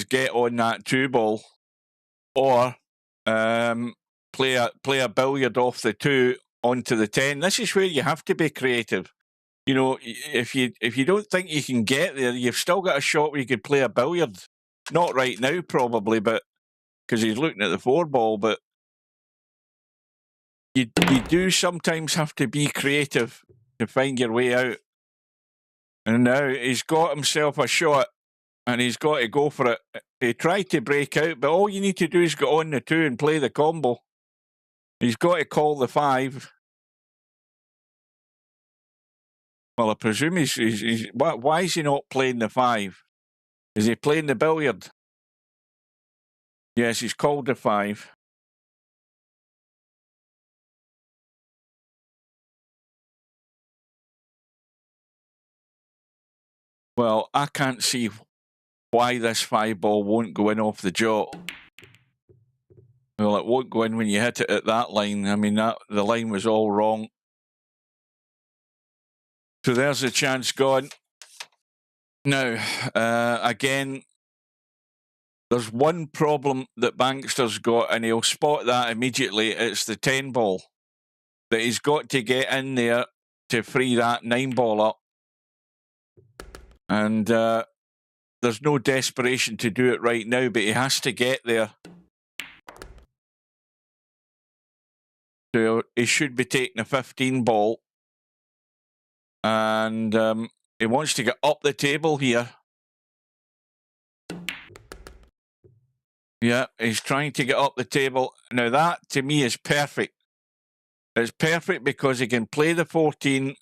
[SPEAKER 2] get on that 2 ball or play a billiard off the 2 onto the 10. This is where you have to be creative. You know, if you don't think you can get there, you've still got a shot where you could play a billiard. Not right now, probably, but because he's looking at the 4 ball. But you do sometimes have to be creative to find your way out. And now he's got himself a shot, and he's got to go for it. He tried to break out, but all you need to do is get on the 2 and play the combo. He's got to call the 5. Well, I presume he's why is he not playing the 5? Is he playing the billiard? Yes, he's called the 5. Well, I can't see why this 5 ball won't go in off the jaw. Well, it won't go in when you hit it at that line. I mean, the line was all wrong. So there's the chance gone. Now, again, there's one problem that Bankster's got, and he'll spot that immediately. It's the 10 ball that he's got to get in there to free that 9 ball up. And there's no desperation to do it right now, but he has to get there. So he should be taking a 15 ball. And he wants to get up the table here. Yeah, he's trying to get up the table. Now that, to me, is perfect. It's perfect because he can play the 14,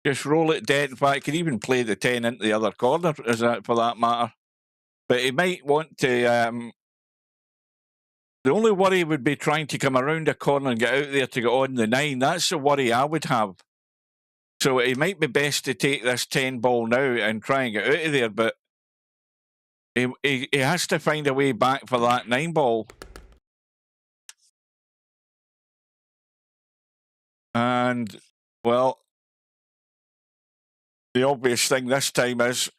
[SPEAKER 2] just roll it dead. In fact, he can even play the 10 into the other corner, for that matter. But he might want to... the only worry would be trying to come around a corner and get out there to get on the 9. That's the worry I would have. So it might be best to take this 10 ball now and try and get out of there, but he has to find a way back for that 9 ball. And, well, The obvious thing this time is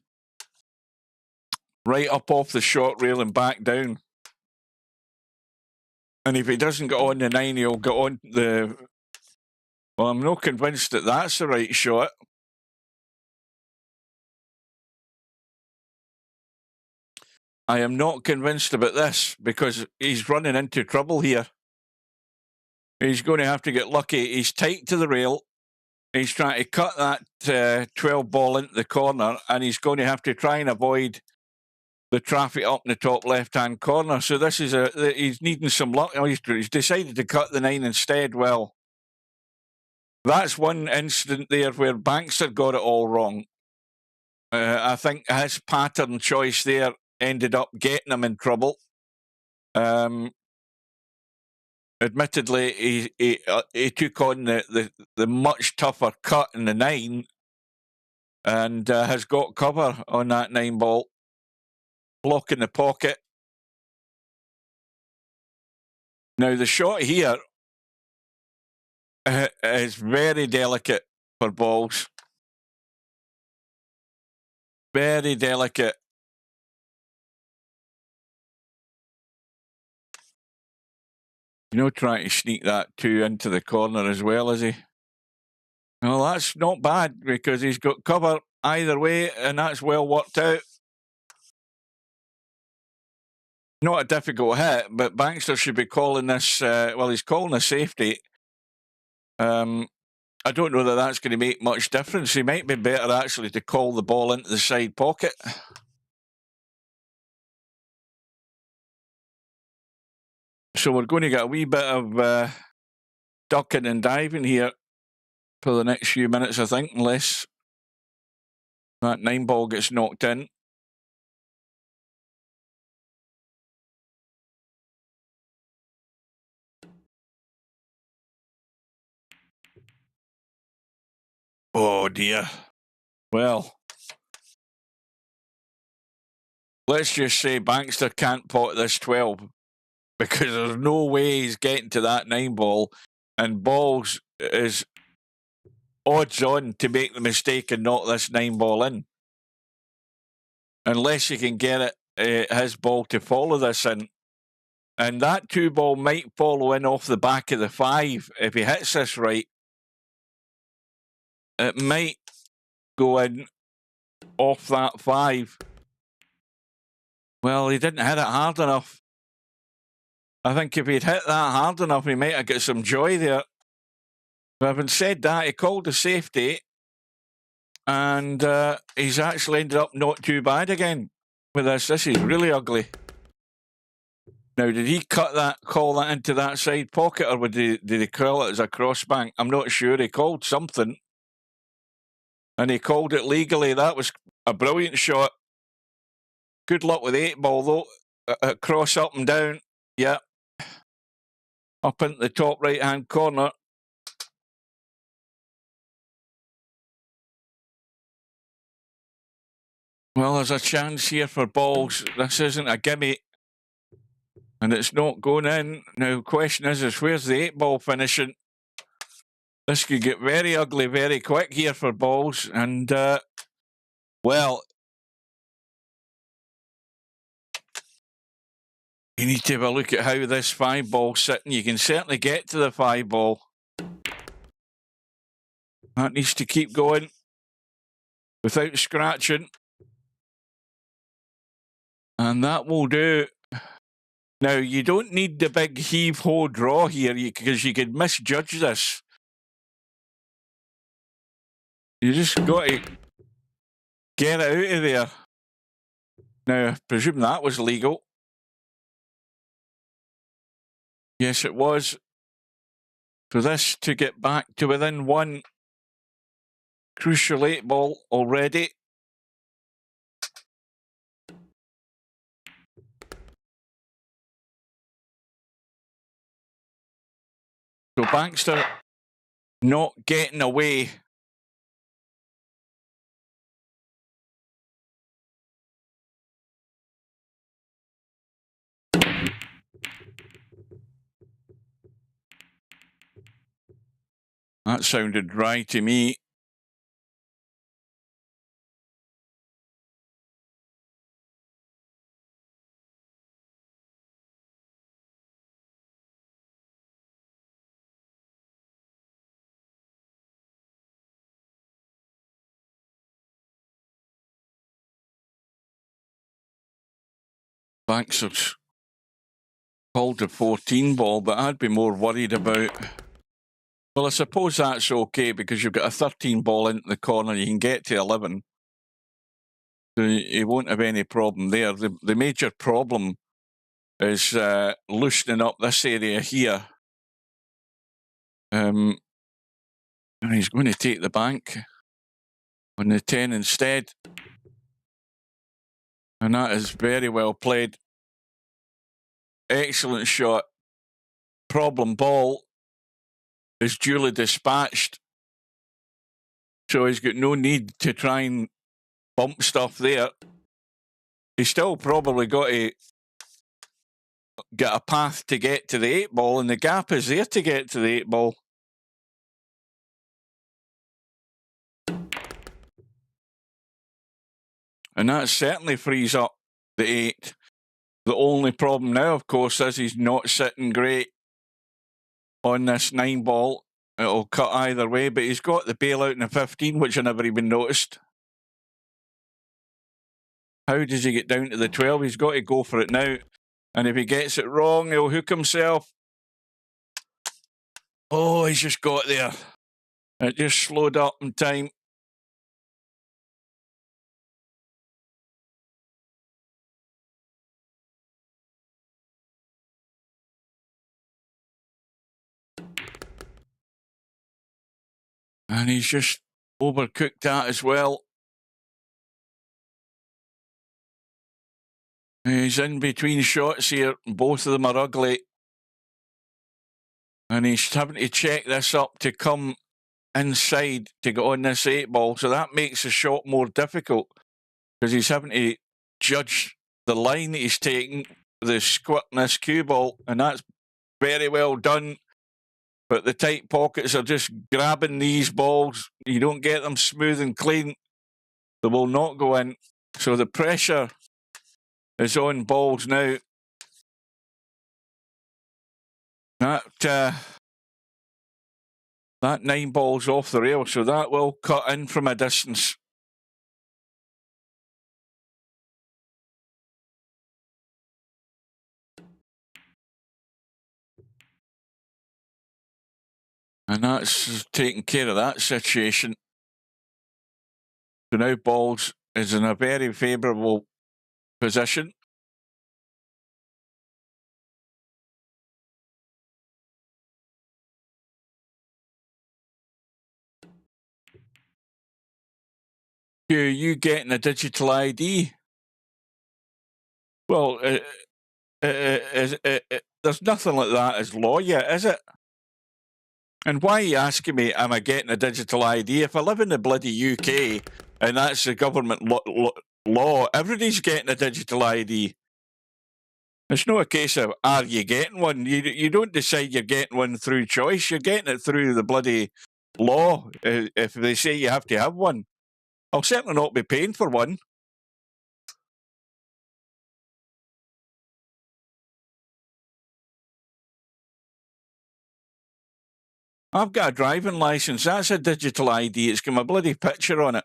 [SPEAKER 2] right up off the short rail and back down. And if he doesn't get on the 9, he'll get on the... Well, I'm not convinced that that's the right shot. I am not convinced about this because he's running into trouble here. He's going to have to get lucky. He's tight to the rail. He's trying to cut that 12 ball into the corner, and he's going to have to try and avoid the traffic up in the top left-hand corner. So this is he's needing some luck. Oh, he's decided to cut the 9 instead. Well, that's one incident there where Bankster got it all wrong. I think his pattern choice there ended up getting him in trouble. Admittedly, he took on the much tougher cut in the 9 and has got cover on that 9 ball. Block in the pocket. Now, the shot here is very delicate for balls. Very delicate. You know, trying to sneak that 2 into the corner as well, is he? Well, that's not bad because he's got cover either way, and that's well worked out. Not a difficult hit, but Bankster should be calling this... well, he's calling a safety. I don't know that that's going to make much difference. He might be better, actually, to call the ball into the side pocket. So we're going to get a wee bit of ducking and diving here for the next few minutes, I think, unless that 9 ball gets knocked in. Oh, dear. Well, let's just say Bankster can't pot this 12 because there's no way he's getting to that 9 ball, and balls is odds on to make the mistake and knock this 9 ball in. Unless he can get it, his ball to follow this in. And that 2 ball might follow in off the back of the 5 if he hits this right. It might go in off that 5. Well, he didn't hit it hard enough. I think if he'd hit that hard enough, he might have got some joy there. But having said that, he called a safety, and he's actually ended up not too bad again with this. This is really ugly. Now, did he call that into that side pocket, or did he call it as a crossbank? I'm not sure. He called something, and he called it legally. That was a brilliant shot. Good luck with 8 ball, though. Cross up and down. Yeah. Up into the top right-hand corner. Well, there's a chance here for balls. This isn't a gimme. And it's not going in. Now, the question is where's the 8 ball finishing? This could get very ugly very quick here for balls. And, well, you need to have a look at how this 5 ball's sitting. You can certainly get to the 5 ball. That needs to keep going without scratching. And that will do. Now, you don't need the big heave-ho draw here because you could misjudge this. You just got to get it out of there. Now, I presume that was legal. Yes, it was. For this to get back to within 1 crucial 8 ball already. So Bankster not getting away. That sounded dry to me. Bankster's called the 14 ball, but I'd be more worried about... Well, I suppose that's okay because you've got a 13 ball into the corner. You can get to 11. So you won't have any problem there. The major problem is loosening up this area here. And he's going to take the bank on the 10 instead. And that is very well played. Excellent shot. Problem ball is duly dispatched. So he's got no need to try and bump stuff there. He's still probably got to get a path to get to the 8 ball, and the gap is there to get to the 8 ball. And that certainly frees up the 8. The only problem now, of course, is he's not sitting great on this 9 ball. It'll cut either way, but he's got the bailout in the 15, which I never even noticed. How does he get down to the 12? He's got to go for it now. And if he gets it wrong, he'll hook himself. Oh, he's just got there. It just slowed up in time. And he's just overcooked that as well. He's in between shots here. Both of them are ugly. And he's having to check this up to come inside to get on this 8 ball. So that makes the shot more difficult because he's having to judge the line that he's taking, the squat in this cue ball. And that's very well done. But the tight pockets are just grabbing these balls. You don't get them smooth and clean. They will not go in. So the pressure is on balls now. That 9 ball's off the rail, so that will cut in from a distance. And that's taking care of that situation. So now balls is in a very favourable position. You getting a digital ID? Well, there's nothing like that as law yet, is it? And why are you asking me, am I getting a digital ID? If I live in the bloody UK and that's the government law, everybody's getting a digital ID. It's not a case of, are you getting one? You don't decide you're getting one through choice. You're getting it through the bloody law. If they say you have to have one, I'll certainly not be paying for one. I've got a driving licence. That's a digital ID. It's got my bloody picture on it.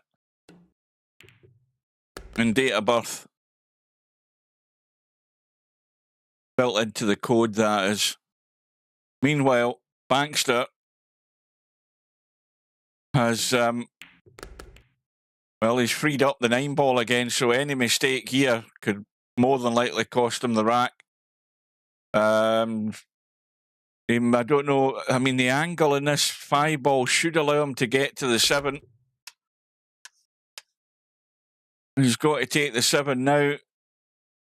[SPEAKER 2] And date of birth. Built into the code, that is. Meanwhile, Bankster has, well, he's freed up the 9 ball again, so any mistake here could more than likely cost him the rack. I don't know. I mean, the angle in this 5 ball should allow him to get to the 7. He's got to take the 7 now.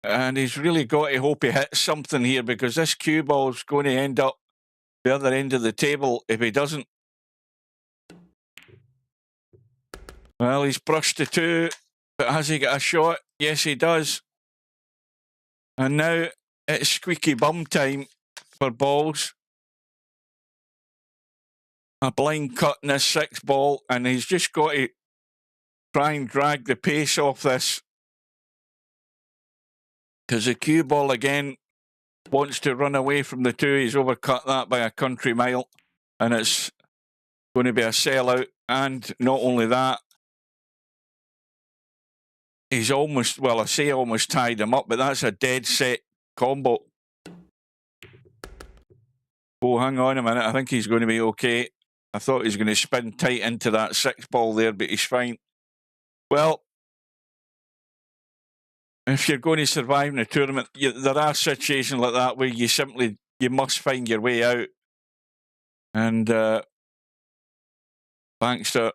[SPEAKER 2] And he's really got to hope he hits something here because this cue ball is going to end up the other end of the table if he doesn't. Well, he's brushed the 2, but has he got a shot? Yes, he does. And now it's squeaky bum time for balls. A blind cut in this 6 ball, and he's just got to try and drag the pace off this. Because the cue ball again wants to run away from the 2. He's overcut that by a country mile, and it's going to be a sellout. And not only that, he's almost, well, I say almost tied him up, but that's a dead set combo. Oh, hang on a minute. I think he's going to be okay. I thought he was going to spin tight into that 6-ball there, but he's fine. Well, if you're going to survive in a tournament, there are situations like that where you must find your way out. And Bankster,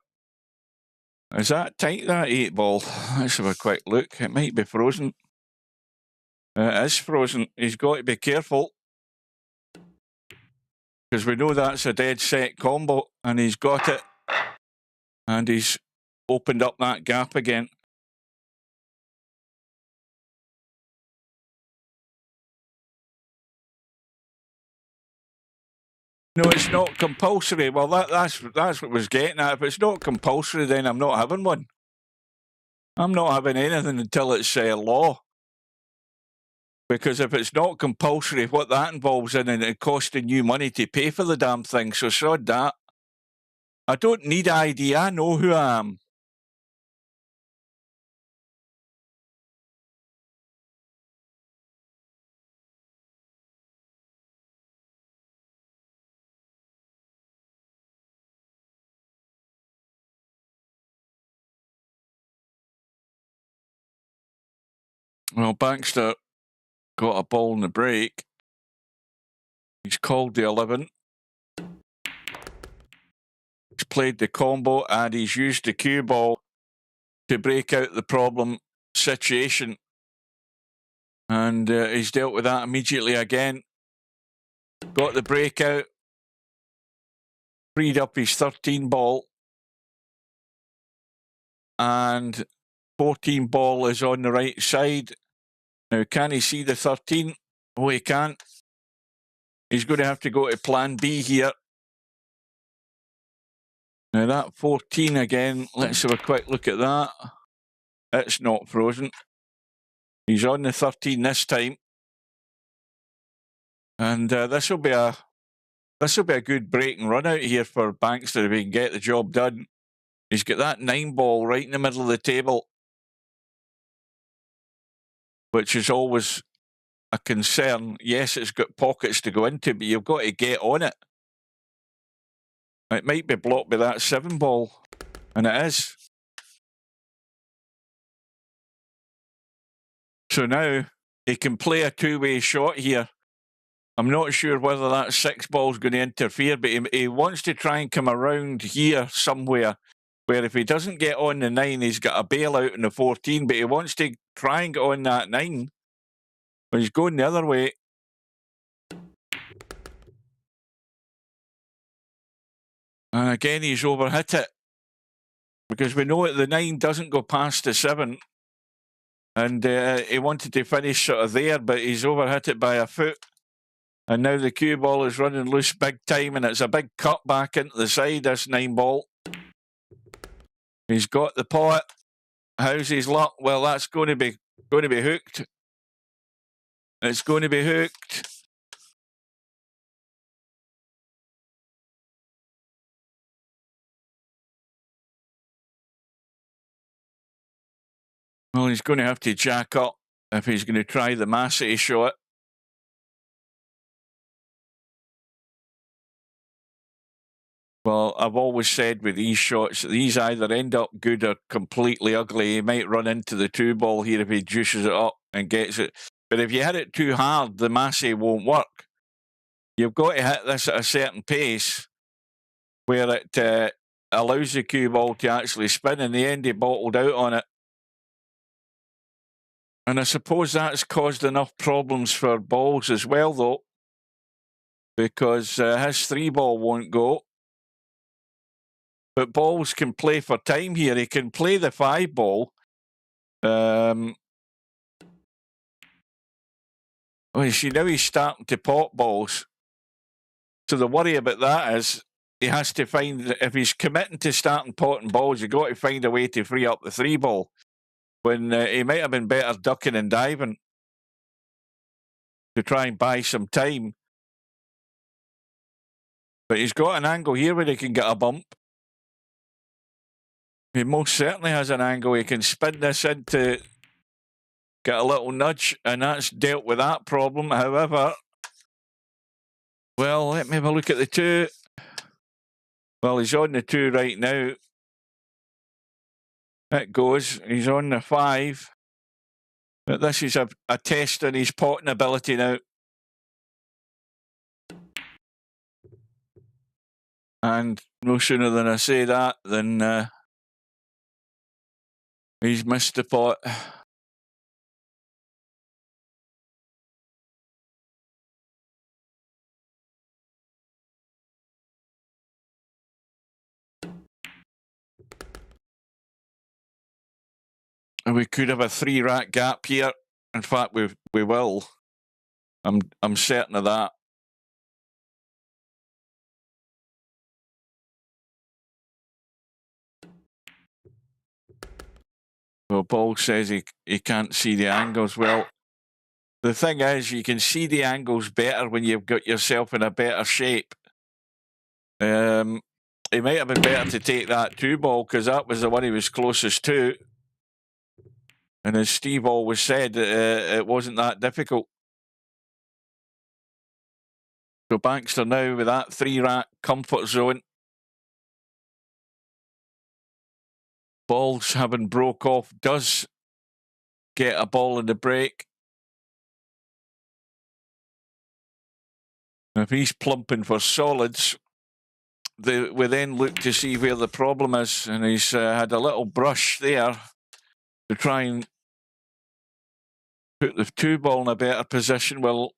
[SPEAKER 2] is that tight, that 8-ball? Let's have a quick look. It might be frozen. It is frozen. He's got to be careful, because we know that's a dead set combo, and he's got it. And he's opened up that gap again. No, it's not compulsory. Well, that's what was getting at. If it's not compulsory, then I'm not having one. I'm not having anything until it's law. Because if it's not compulsory, what that involves in it costing you money to pay for the damn thing. So sod that. I don't need ID. I know who I am. Well, Bankster got a ball in the break. He's called the 11. He's played the combo, and he's used the cue ball to break out the problem situation. And he's dealt with that immediately again. Got the breakout. Freed up his 13 ball. And 14 ball is on the right side. Now, can he see the 13? Oh, he can't. He's going to have to go to plan B here. Now, that 14 again, let's have a quick look at that. It's not frozen. He's on the 13 this time. And this will be a good break and run out here for Bankster if he can get the job done. He's got that 9 ball right in the middle of the table, which is always a concern. Yes, it's got pockets to go into, but you've got to get on it. It might be blocked by that 7 ball, and it is. So now he can play a two-way shot here. I'm not sure whether that 6 ball is going to interfere, but he wants to try and come around here somewhere, where if he doesn't get on the 9, he's got a bailout in the 14, but he wants to try and get on that 9. But he's going the other way. And again, he's overhit it. Because we know that the 9 doesn't go past the 7. And he wanted to finish sort of there, but he's overhit it by a foot. And now the cue ball is running loose big time, and it's a big cut back into the side, this 9 ball. He's got the pot. How's his luck? Well, that's going to be hooked. It's going to be hooked. Well, he's going to have to jack up if he's going to try the Massey shot. Well, I've always said with these shots, these either end up good or completely ugly. He might run into the 2 ball here if he juices it up and gets it. But if you hit it too hard, the Massey won't work. You've got to hit this at a certain pace where it allows the cue ball to actually spin. In the end, he bottled out on it. And I suppose that's caused enough problems for balls as well, though, because his 3 ball won't go. But balls can play for time here. He can play the 5 ball. Well, you see, now he's starting to pot balls. So the worry about that is he has to find, if he's committing to starting potting balls, you've got to find a way to free up the 3 ball. When he might have been better ducking and diving to try and buy some time. But he's got an angle here where he can get a bump. He most certainly has an angle. He can spin this in to get a little nudge, and that's dealt with that problem. However, well, let me have a look at the 2. Well, he's on the 2 right now. It goes. He's on the 5. But this is a test on his potting ability now. And no sooner than I say that than he's missed the pot. And we could have a 3-rack gap here. In fact, we will. I'm certain of that. Well, Paul says he can't see the angles. Well, the thing is, you can see the angles better when you've got yourself in a better shape. It might have been better to take that 2 ball because that was the one he was closest to. And as Steve always said, it wasn't that difficult. So Bankster now with that 3-rack comfort zone. Balls having broke off does get a ball in the break. If he's plumping for solids, we then look to see where the problem is, and he's had a little brush there to try and put the 2 ball in a better position. Well,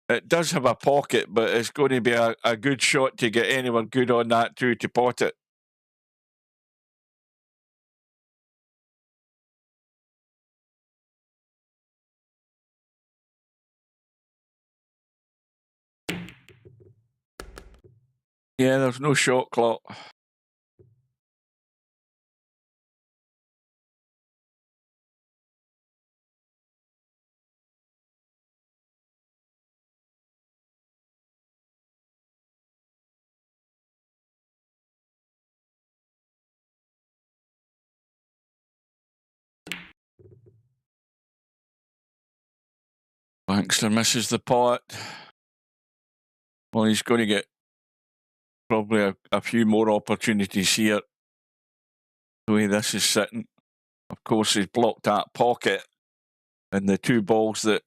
[SPEAKER 2] it does have a pocket, but it's going to be a good shot to get anyone good on that 2 to pot it. Yeah, there's no shot clock. Bankster misses the pot. Well, he's going to get probably a few more opportunities here. The way this is sitting. Of course, he's blocked that pocket, and the 2 balls that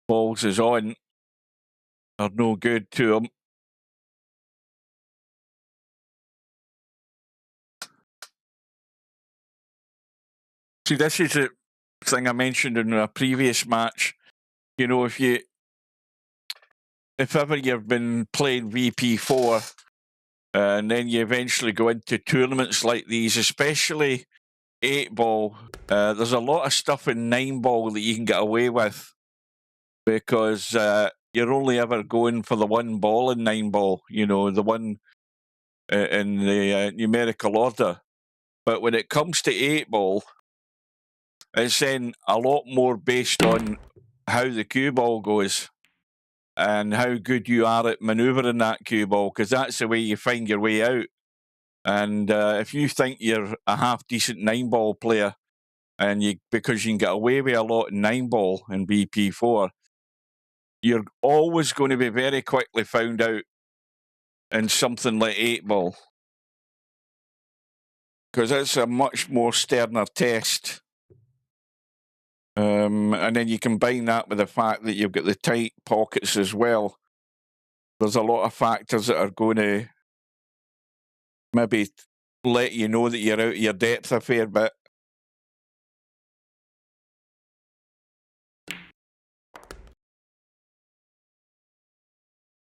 [SPEAKER 2] Balls is on are no good to him. See, this is the thing I mentioned in a previous match. You know, if ever you've been playing VP4 and then you eventually go into tournaments like these, especially 8-ball, there's a lot of stuff in 9-ball that you can get away with because you're only ever going for the 1 ball in 9-ball, you know, the one in the numerical order. But when it comes to 8-ball, it's then a lot more based on how the cue ball goes and how good you are at manoeuvring that cue ball, because that's the way you find your way out. And if you think you're a half-decent 9-ball player, and because you can get away with a lot in 9-ball in BP4, you're always going to be very quickly found out in something like 8-ball. Because it's a much more sterner test. And then you combine that with the fact that you've got the tight pockets as well. There's a lot of factors that are going to maybe let you know that you're out of your depth a fair bit.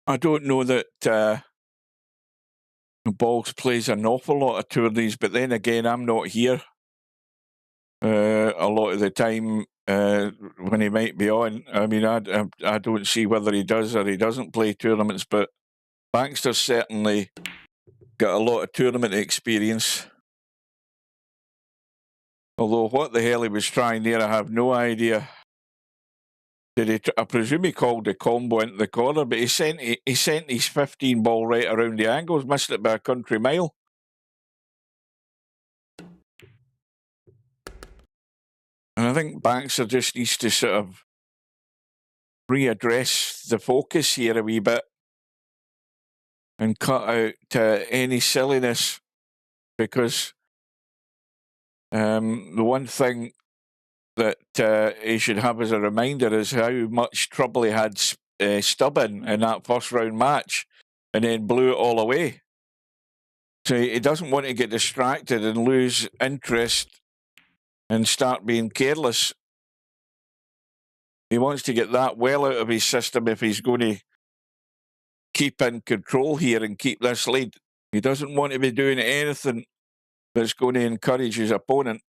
[SPEAKER 2] I don't know that Balls plays an awful lot of tourneys, but then again, I'm not here a lot of the time when he might be on. I mean, I don't see whether he does or he doesn't play tournaments, but Bankster's certainly got a lot of tournament experience. Although what the hell he was trying there, I have no idea. Did he? I presume he called the combo into the corner, but he sent his 15 ball right around the angles, missed it by a country mile. And I think Bankster just needs to sort of readdress the focus here a wee bit and cut out any silliness, because the one thing that he should have as a reminder is how much trouble he had Stubbin in that first round match and then blew it all away. So he doesn't want to get distracted and lose interest and start being careless. He wants to get that well out of his system if he's going to keep in control here and keep this lead. He doesn't want to be doing anything that's going to encourage his opponent.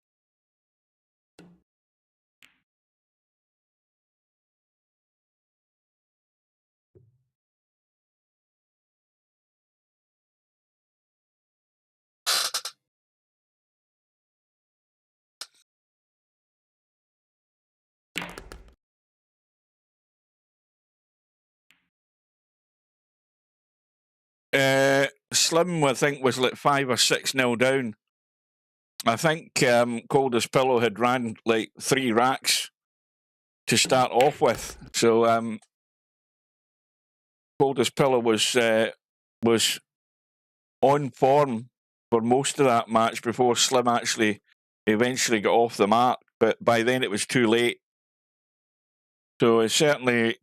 [SPEAKER 2] Slim, I think, was like 5 or 6-0 down. I think Coldest Pillow had ran like 3 racks to start off with. So Coldest Pillow was on form for most of that match before Slim actually eventually got off the mark. But by then it was too late. So it certainly,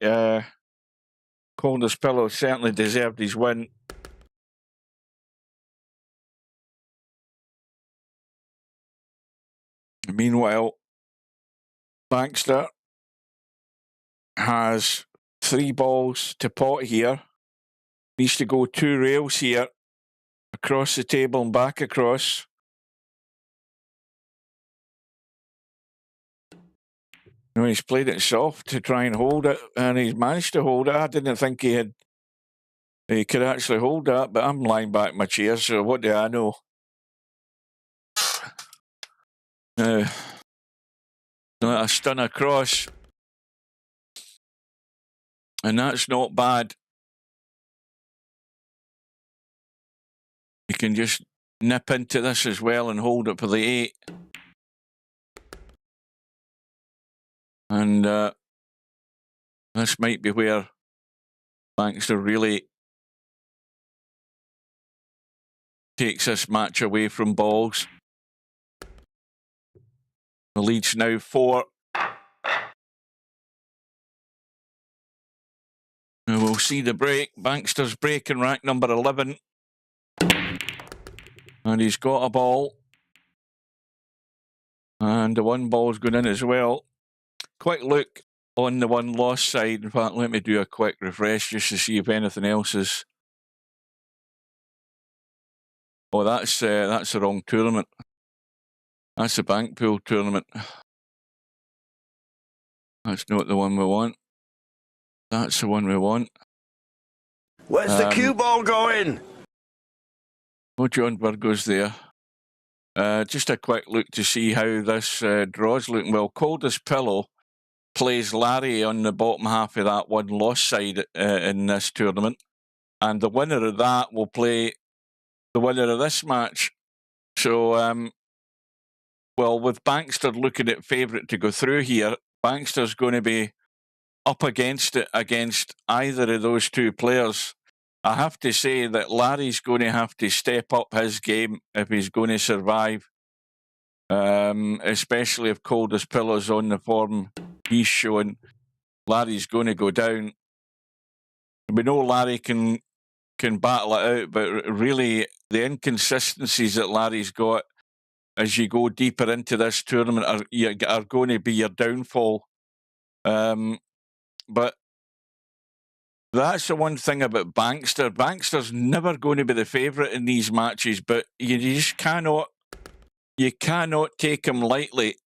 [SPEAKER 2] Coldest Pillow certainly deserved his win. Meanwhile, Bankster has 3 balls to pot here. Needs to go 2 rails here, across the table and back across. You know, he's played it soft to try and hold it, and he's managed to hold it. I didn't think he could actually hold that, but I'm lying back in my chair, so what do I know? A stun across, and that's not bad. You can just nip into this as well and hold it for the 8. And this might be where Bankster really takes this match away from balls. The lead's now 4. And we'll see the break. Bankster's break in rack number 11. And he's got a ball. And the 1 ball's going in as well. Quick look on the 1 loss side. In fact, let me do a quick refresh just to see if anything else is... Oh, that's the wrong tournament. That's the bank pool tournament. That's not the one we want. That's the one we want.
[SPEAKER 3] Where's the cue ball going?
[SPEAKER 2] Oh, John Virgo's there. Just a quick look to see how this draw's looking. Well, Coldest Pillow plays Larry on the bottom half of that 1 loss side in this tournament. And the winner of that will play the winner of this match. So, well, with Bankster looking at favourite to go through here, Bankster's going to be up against it against either of those 2 players. I have to say that Larry's going to have to step up his game if he's going to survive, especially if Coldest Pillow's on the form he's showing. Larry's going to go down. We know Larry can battle it out, but really the inconsistencies that Larry's got as you go deeper into this tournament are going to be your downfall. But that's the one thing about Bankster. Bankster's never going to be the favourite in these matches, but you just cannot take him lightly.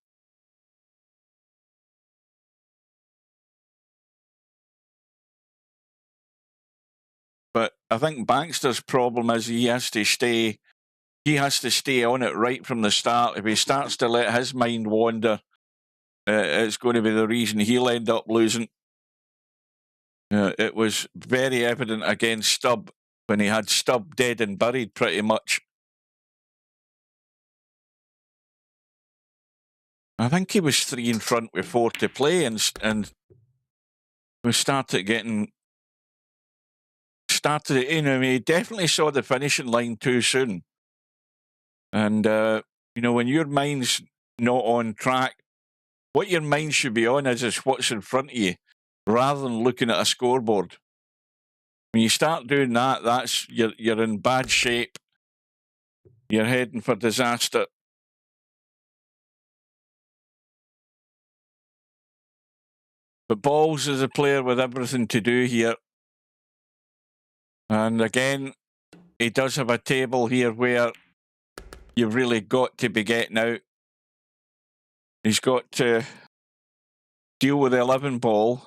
[SPEAKER 2] But I think Bankster's problem is he has to stay on it right from the start. If he starts to let his mind wander, it's going to be the reason he'll end up losing. It was very evident against Stubb when he had Stubb dead and buried pretty much. I think he was 3 in front with 4 to play, and we started getting... he definitely saw the finishing line too soon. And, when your mind's not on track, what your mind should be on is what's in front of you, rather than looking at a scoreboard. When you start doing that, you're in bad shape. You're heading for disaster. But Balls is a player with everything to do here. And again, he does have a table here where you've really got to be getting out. He's got to deal with the 11 ball,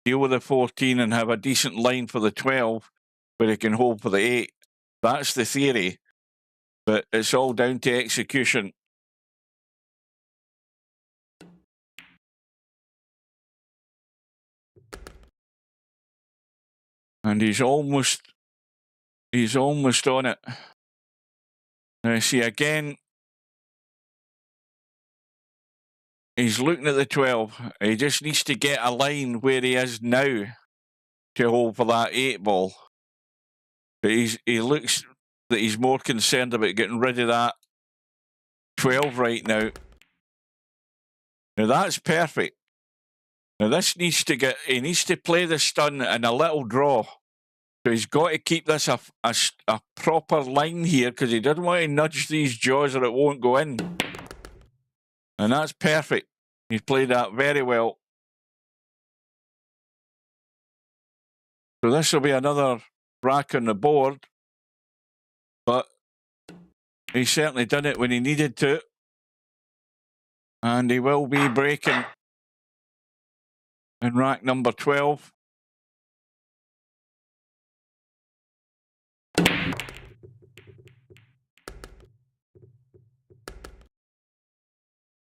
[SPEAKER 2] deal with the 14 and have a decent line for the 12 where he can hold for the 8. That's the theory, but it's all down to execution. And he's almost on it. Now see again, he's looking at the 12. He just needs to get a line where he is now to hold for that 8 ball. But he looks that he's more concerned about getting rid of that 12 right now. Now that's perfect. Now this needs to he needs to play the stun and a little draw. So he's got to keep this a proper line here because he doesn't want to nudge these jaws or it won't go in. And that's perfect. He's played that very well. So this will be another rack on the board. But he certainly done it when he needed to. And he will be breaking in rack number 12.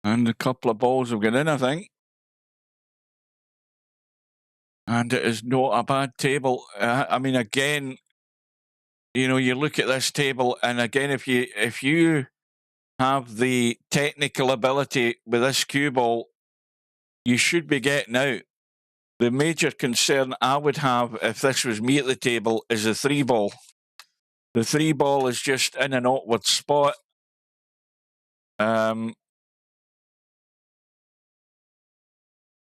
[SPEAKER 2] And a couple of balls have gone in, I think. And it is not a bad table. I mean, again, you look at this table, and again, if you have the technical ability with this cue ball, you should be getting out. The major concern I would have if this was me at the table is the 3 ball. The 3 ball is just in an awkward spot.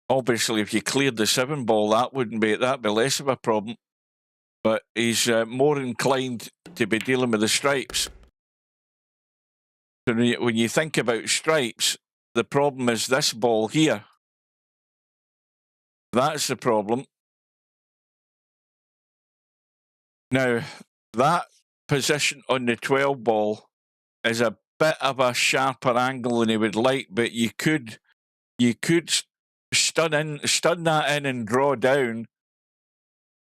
[SPEAKER 2] Obviously, if you cleared the 7 ball, that'd be less of a problem. But he's more inclined to be dealing with the stripes. So when you think about stripes, the problem is this ball here. That's the problem. Now, that position on the 12 ball is a bit of a sharper angle than he would like, but you could stun that in and draw down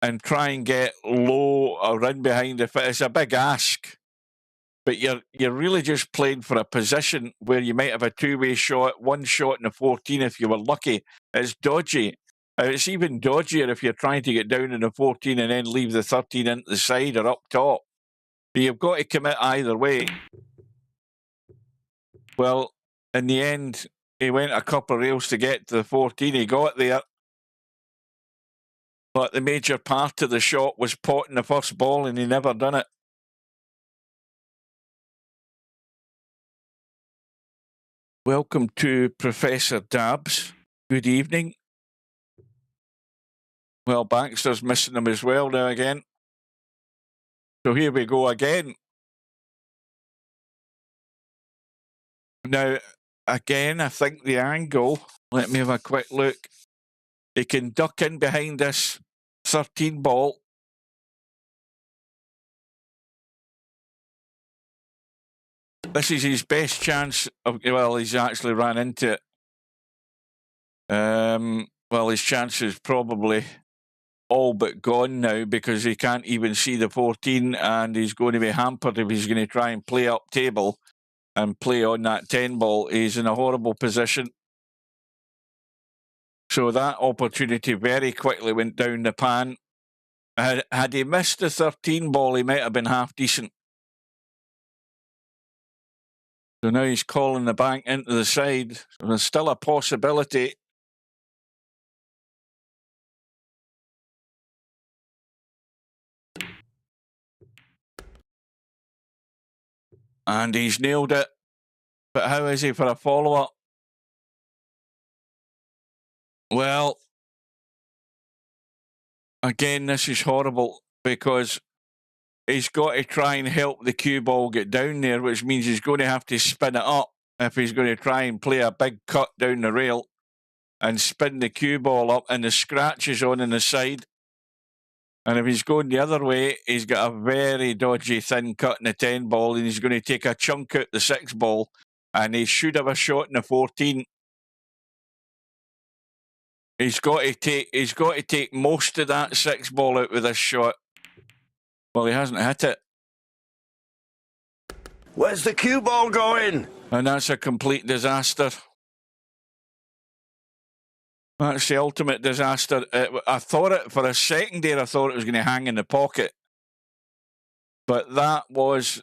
[SPEAKER 2] and try and get low or in behind. If it's a big ask, but you're really just playing for a position where you might have a 2-way shot, 1 shot in the 14 if you were lucky. It's dodgy. It's even dodgier if you're trying to get down in the 14 and then leave the 13 into the side or up top. But you've got to commit either way. Well, in the end, he went a couple of rails to get to the 14. He got there. But the major part of the shot was potting the first ball, and he never done it. Welcome to Professor Dabbs. Good evening. Well, Bankster's missing them as well now again. So here we go again. Now, again, I think the angle, let me have a quick look. He can duck in behind this 13 ball. This is his best chance of, well, he's actually ran into it. Well, his chance is probably all but gone now because he can't even see the 14 and he's going to be hampered if he's going to try and play up table and play on that 10 ball. He's in a horrible position. So that opportunity very quickly went down the pan. Had he missed the 13 ball, he might have been half decent. So now he's calling the bank into the side. So there's still a possibility. And he's nailed it. But how is he for a follow-up? Well, again, this is horrible because he's got to try and help the cue ball get down there, which means he's going to have to spin it up if he's going to try and play a big cut down the rail and spin the cue ball up, and the scratch is on the side. And if he's going the other way, he's got a very dodgy thin cut in the 10 ball, and he's going to take a chunk out the 6 ball, and he should have a shot in the 14. He's got to take most of that 6 ball out with this shot. Well, he hasn't hit it.
[SPEAKER 3] Where's the cue ball going?
[SPEAKER 2] And that's a complete disaster. That's the ultimate disaster. I thought it, for a second there, I thought it was going to hang in the pocket. But that was...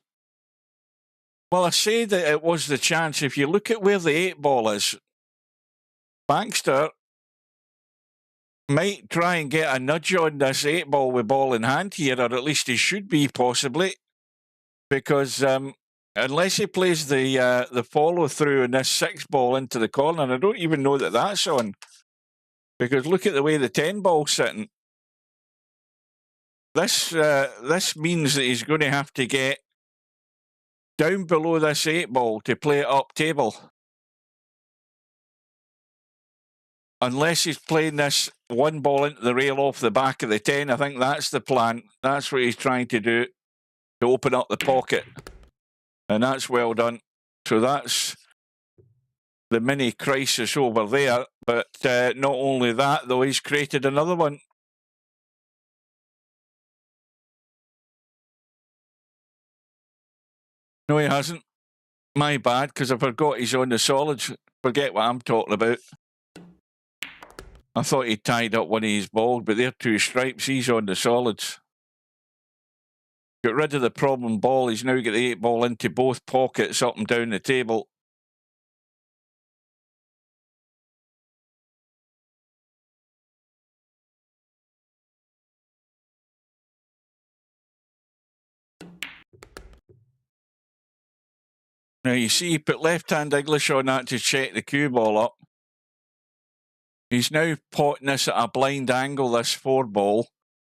[SPEAKER 2] Well, I say that it was the chance. If you look at where the 8 ball is, Bankster might try and get a nudge on this 8 ball with ball in hand here, or at least he should be, possibly. Because unless he plays the follow-through in this 6 ball into the corner, I don't even know that that's on. Because look at the way the 10 ball's sitting. This means that he's going to have to get down below this 8 ball to play it up table. Unless he's playing this 1 ball into the rail off the back of the 10, I think that's the plan. That's what he's trying to do, to open up the pocket. And that's well done. So that's the mini crisis over there. But not only that, though, he's created another one. No, he hasn't. My bad, because I forgot he's on the solids. Forget what I'm talking about. I thought he tied up one of his balls, but they're 2 stripes. He's on the solids. Got rid of the problem ball. He's now got the 8 ball into both pockets up and down the table. Now, you see, he put left-hand English on that to check the cue ball up. He's now potting this at a blind angle, this 4 ball.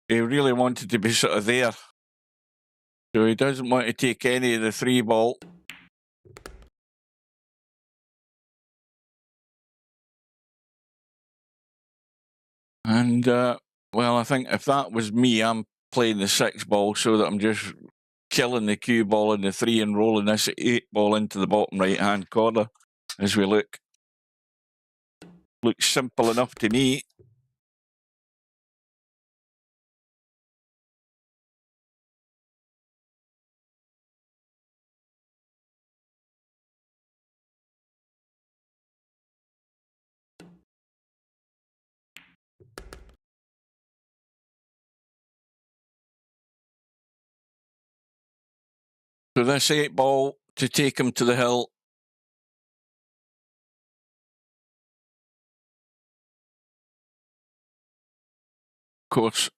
[SPEAKER 2] He really wanted to be sort of there. So he doesn't want to take any of the 3 ball. And, well, I think if that was me, I'm playing the 6 ball so that I'm just killing the cue ball in the 3 and rolling this 8 ball into the bottom right-hand corner as we look. Looks simple enough to me. So this 8 ball to take him to the hill. Of course,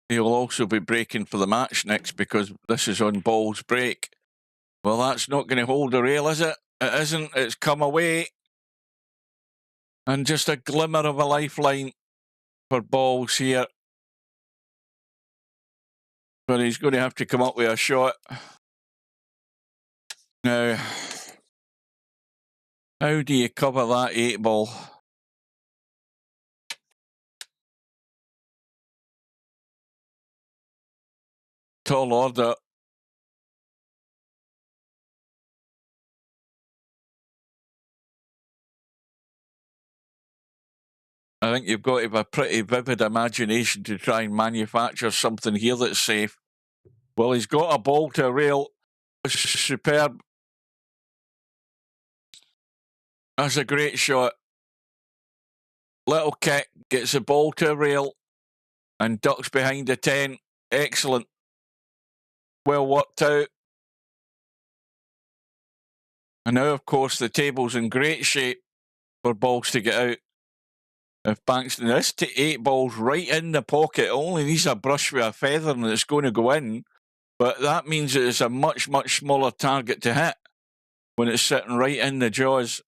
[SPEAKER 2] he'll also be breaking for the match next because this is on ball's break. Well, that's not going to hold the rail, is it? It isn't. It's come away. And just a glimmer of a lifeline for balls here. But he's going to have to come up with a shot. Now, how do you cover that 8 ball? Tall order. I think you've got to have a pretty vivid imagination to try and manufacture something here that's safe. Well, he's got a ball to a rail. Superb. That's a great shot. Little kick, gets the ball to a rail and ducks behind the 10. Excellent. Well worked out. And now, of course, the table's in great shape for balls to get out. If Bankster, this 8 balls right in the pocket, only needs a brush with a feather and it's going to go in. But that means that it's a much, much smaller target to hit when it's sitting right in the jaws.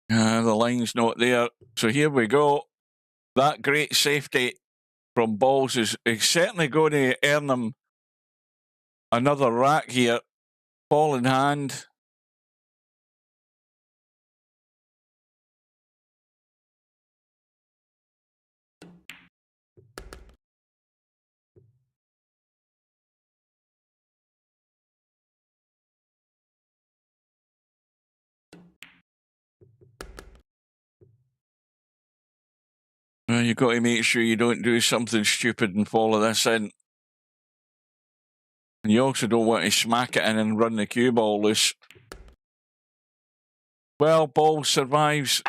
[SPEAKER 2] The line's not there. So here we go. That great safety from balls is certainly going to earn them another rack here. Ball in hand. You've got to make sure you don't do something stupid and follow this in. And you also don't want to smack it in and run the cue ball loose. Well, ball survives.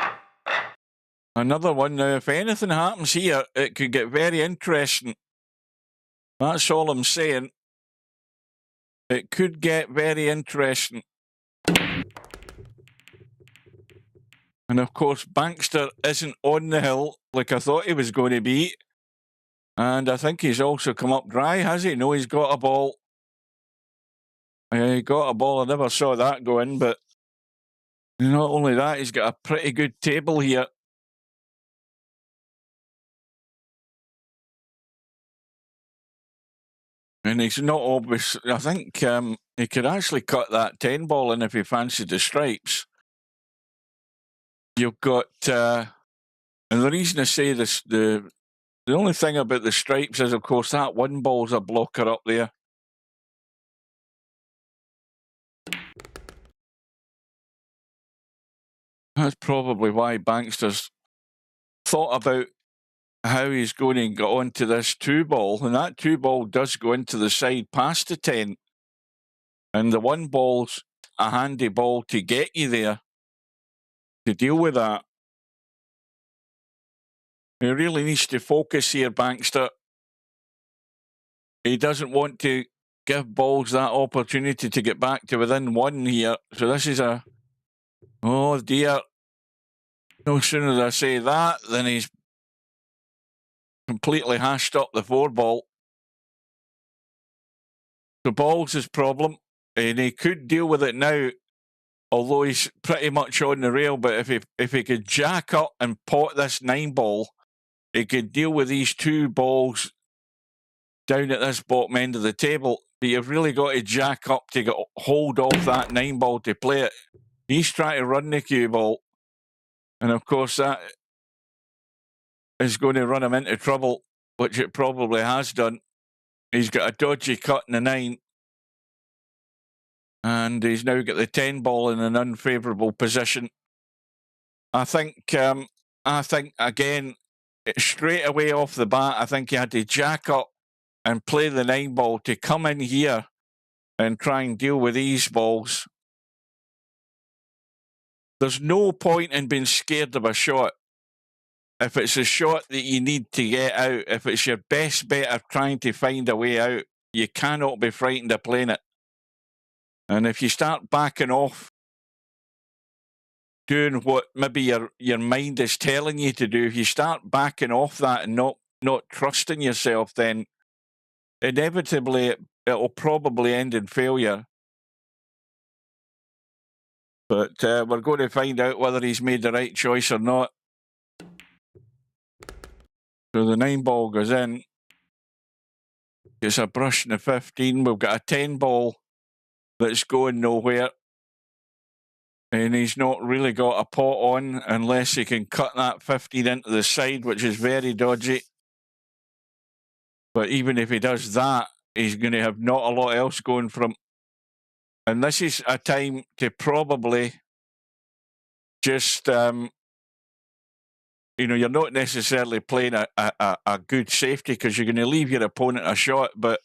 [SPEAKER 2] Another one. Now, if anything happens here, it could get very interesting. That's all I'm saying. It could get very interesting. And of course, Bankster isn't on the hill like I thought he was going to be. And I think he's also come up dry, has he? No, he's got a ball. He got a ball. I never saw that go in, but not only that, he's got a pretty good table here. And he's not obvious. I think he could actually cut that 10 ball in if he fancied the stripes. You've got, and the reason I say this, the only thing about the stripes is, of course, that 1 ball's a blocker up there. That's probably why Bankster's thought about how he's going to get onto this 2 ball. And that 2 ball does go into the side past the 10. And the 1 ball's a handy ball to get you there, to deal with that. He really needs to focus here, Bankster. He doesn't want to give balls that opportunity to get back to within 1 here. So this is a... Oh, dear. No sooner as I say that, than he's completely hashed up the 4 ball. So ball's his problem, and he could deal with it now, although he's pretty much on the rail. But if he could jack up and pot this 9 ball, he could deal with these 2 balls down at this bottom end of the table. But you've really got to jack up to get hold of that 9 ball to play it. He's trying to run the cue ball. And of course, that is going to run him into trouble, which it probably has done. He's got a dodgy cut in the 9. And he's now got the 10 ball in an unfavourable position. I think again, straight away off the bat, I think he had to jack up and play the 9 ball to come in here and try and deal with these balls. There's no point in being scared of a shot. If it's a shot that you need to get out, if it's your best bet of trying to find a way out, you cannot be frightened of playing it. And if you start backing off, doing what maybe your mind is telling you to do, if you start backing off that and not trusting yourself, then inevitably it'll probably end in failure. But we're going to find out whether he's made the right choice or not. So the 9 ball goes in. Gets a brush in the 15. We've got a 10 ball that's going nowhere. And he's not really got a pot on unless he can cut that 15 into the side, which is very dodgy. But even if he does that, he's going to have not a lot else going for him. And this is a time to probably just, you're not necessarily playing a good safety because you're going to leave your opponent a shot, but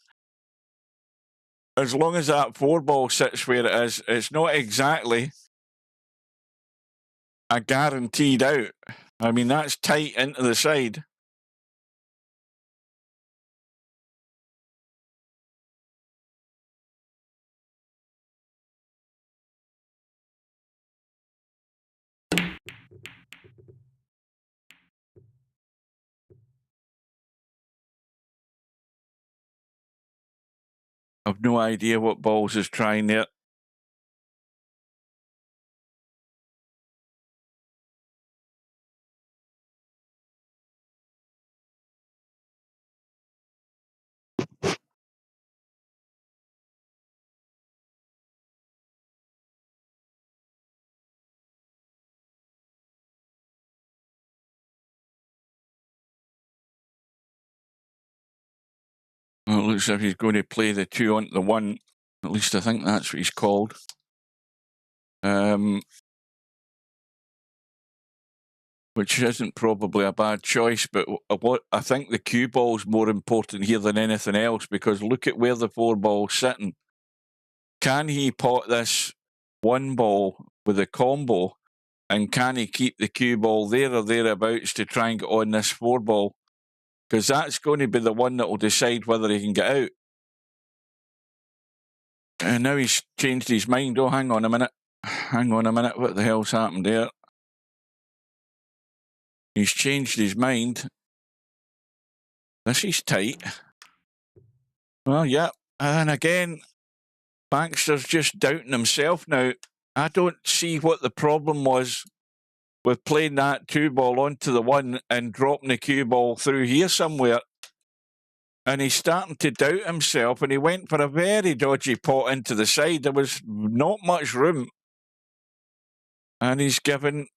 [SPEAKER 2] as long as that 4-ball sits where it is, it's not exactly a guaranteed out. I mean, that's tight into the side. I've no idea what Balls is trying there. Well, it looks as if he's going to play the 2 onto the 1. At least I think that's what he's called. Which isn't probably a bad choice, but what I think the cue ball's more important here than anything else, because look at where the 4-ball's sitting. Can he pot this 1 ball with a combo, and can he keep the cue ball there or thereabouts to try and get on this 4-ball? Because that's going to be the one that will decide whether he can get out. And now he's changed his mind. Oh, hang on a minute. Hang on a minute. What the hell's happened there? He's changed his mind. This is tight. Well, yeah. And again, Bankster's just doubting himself now. I don't see what the problem was with playing that 2-ball onto the 1 and dropping the cue ball through here somewhere. And he's starting to doubt himself, and he went for a very dodgy pot into the side. There was not much room. And he's given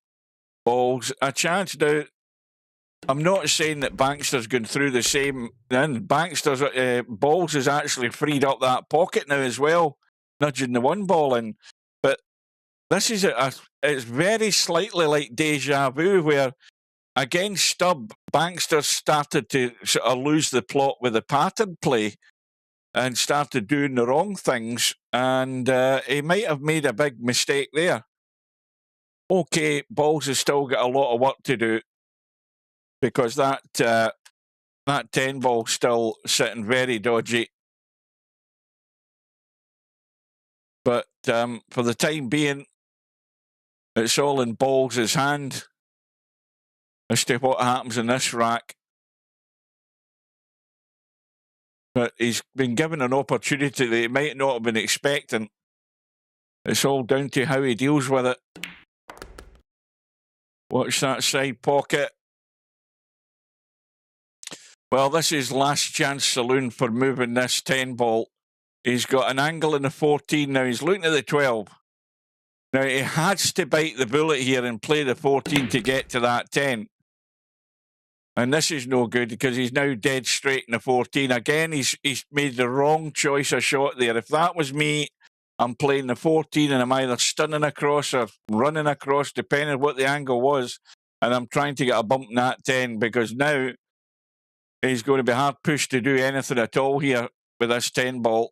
[SPEAKER 2] Balls a chance. Now, I'm not saying that Bankster's going through the same. Then Bankster's Balls has actually freed up that pocket now as well, nudging the 1 ball in. But this is it's very slightly like deja vu, where against Stubb, Bankster started to sort of lose the plot with the pattern play and started doing the wrong things, and he might have made a big mistake there. Okay, Balls has still got a lot of work to do, because that 10 ball still sitting very dodgy. But for the time being, it's all in Balls' hand as to what happens in this rack. But he's been given an opportunity that he might not have been expecting. It's all down to how he deals with it. Watch that side pocket. Well, this is last chance saloon for moving this 10 ball. He's got an angle in the 14 now. He's looking at the 12. Now, he has to bite the bullet here and play the 14 to get to that 10. And this is no good, because he's now dead straight in the 14. Again, he's made the wrong choice of shot there. If that was me, I'm playing the 14 and I'm either stunning across or running across, depending on what the angle was. And I'm trying to get a bump in that 10, because now he's going to be hard pushed to do anything at all here with this 10 ball.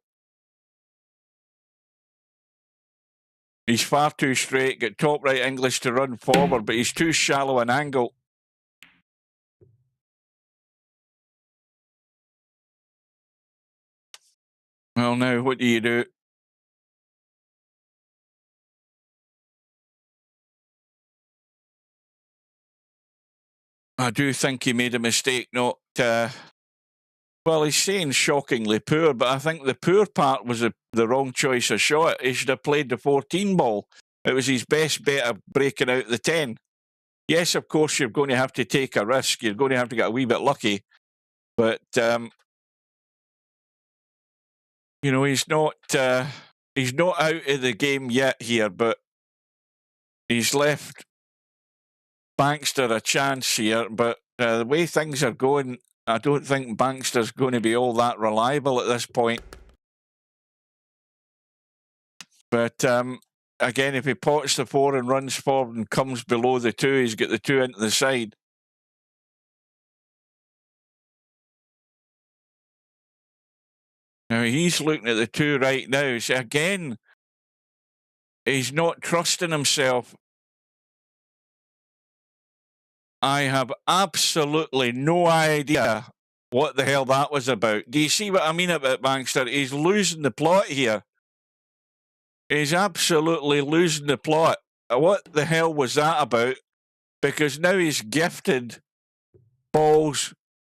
[SPEAKER 2] He's far too straight, got top right English to run forward, but he's too shallow an angle. Well, now, what do you do? I do think he made a mistake not... well, he's saying shockingly poor, but I think the poor part was the wrong choice of shot. He should have played the 14 ball. It was his best bet of breaking out the 10. Yes, of course, you're going to have to take a risk. You're going to have to get a wee bit lucky. But, you know, he's not out of the game yet here, but he's left Bankster a chance here. But the way things are going, I don't think Bankster's going to be all that reliable at this point. But again, if he pots the 4 and runs forward and comes below the 2, he's got the 2 into the side. Now, he's looking at the two right now. So again, he's not trusting himself. I have absolutely no idea what the hell that was about. Do you see what I mean about Bankster? He's losing the plot here. He's absolutely losing the plot. What the hell was that about? Because now he's gifted Balls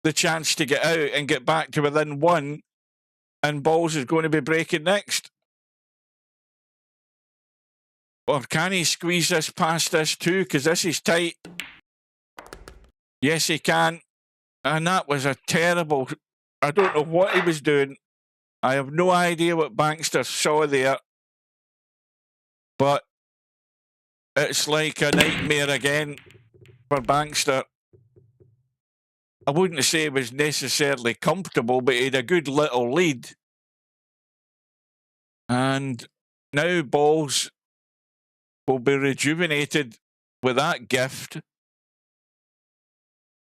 [SPEAKER 2] the chance to get out and get back to within one, and Balls is going to be breaking next. Or can he squeeze this past this too? Because this is tight. Yes, he can. And that was a terrible... I don't know what he was doing. I have no idea what Bankster saw there. But it's like a nightmare again for Bankster. I wouldn't say it was necessarily comfortable, but he had a good little lead. And now Balls will be rejuvenated with that gift.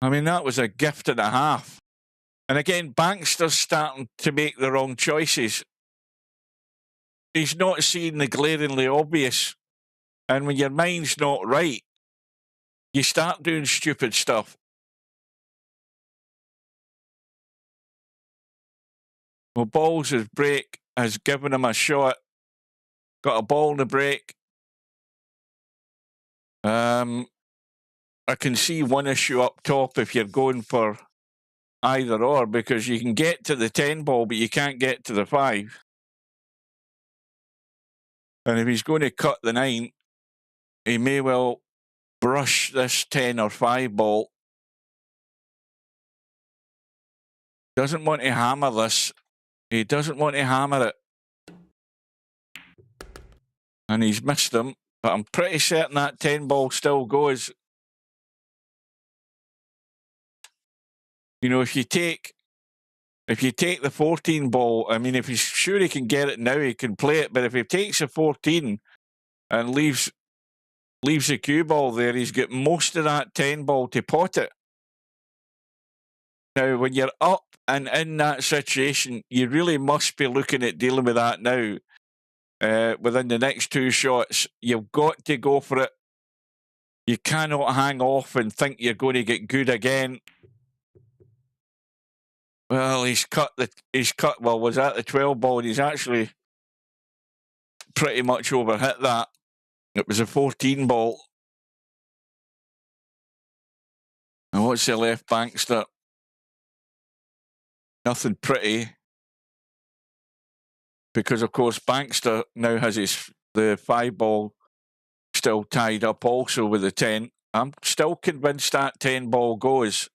[SPEAKER 2] I mean, that was a gift and a half. And again, Bankster's starting to make the wrong choices. He's not seeing the glaringly obvious. And when your mind's not right, you start doing stupid stuff. Well, Balls' break has given him a shot. Got a ball in the break. I can see one issue up top if you're going for either or, because you can get to the 10 ball, but you can't get to the 5. And if he's going to cut the 9, he may well brush this 10 or 5 ball. Doesn't want to hammer this. He doesn't want to hammer it. And he's missed them. But I'm pretty certain that 10 ball still goes. You know, if you take the 14 ball, I mean, if he's sure he can get it now, he can play it. But if he takes a 14 and leaves the cue ball there, he's got most of that 10 ball to pot it. Now, when you're up and in that situation, you really must be looking at dealing with that now. Within the next 2 shots, you've got to go for it. You cannot hang off and think you're going to get good again. Well, he's cut. Well, was that the 12 ball? And he's actually pretty much overhit that. It was a 14 ball. And what's the left Bankster? Nothing pretty. Because, of course, Bankster now has the 5 ball still tied up also with the 10. I'm still convinced that 10 ball goes.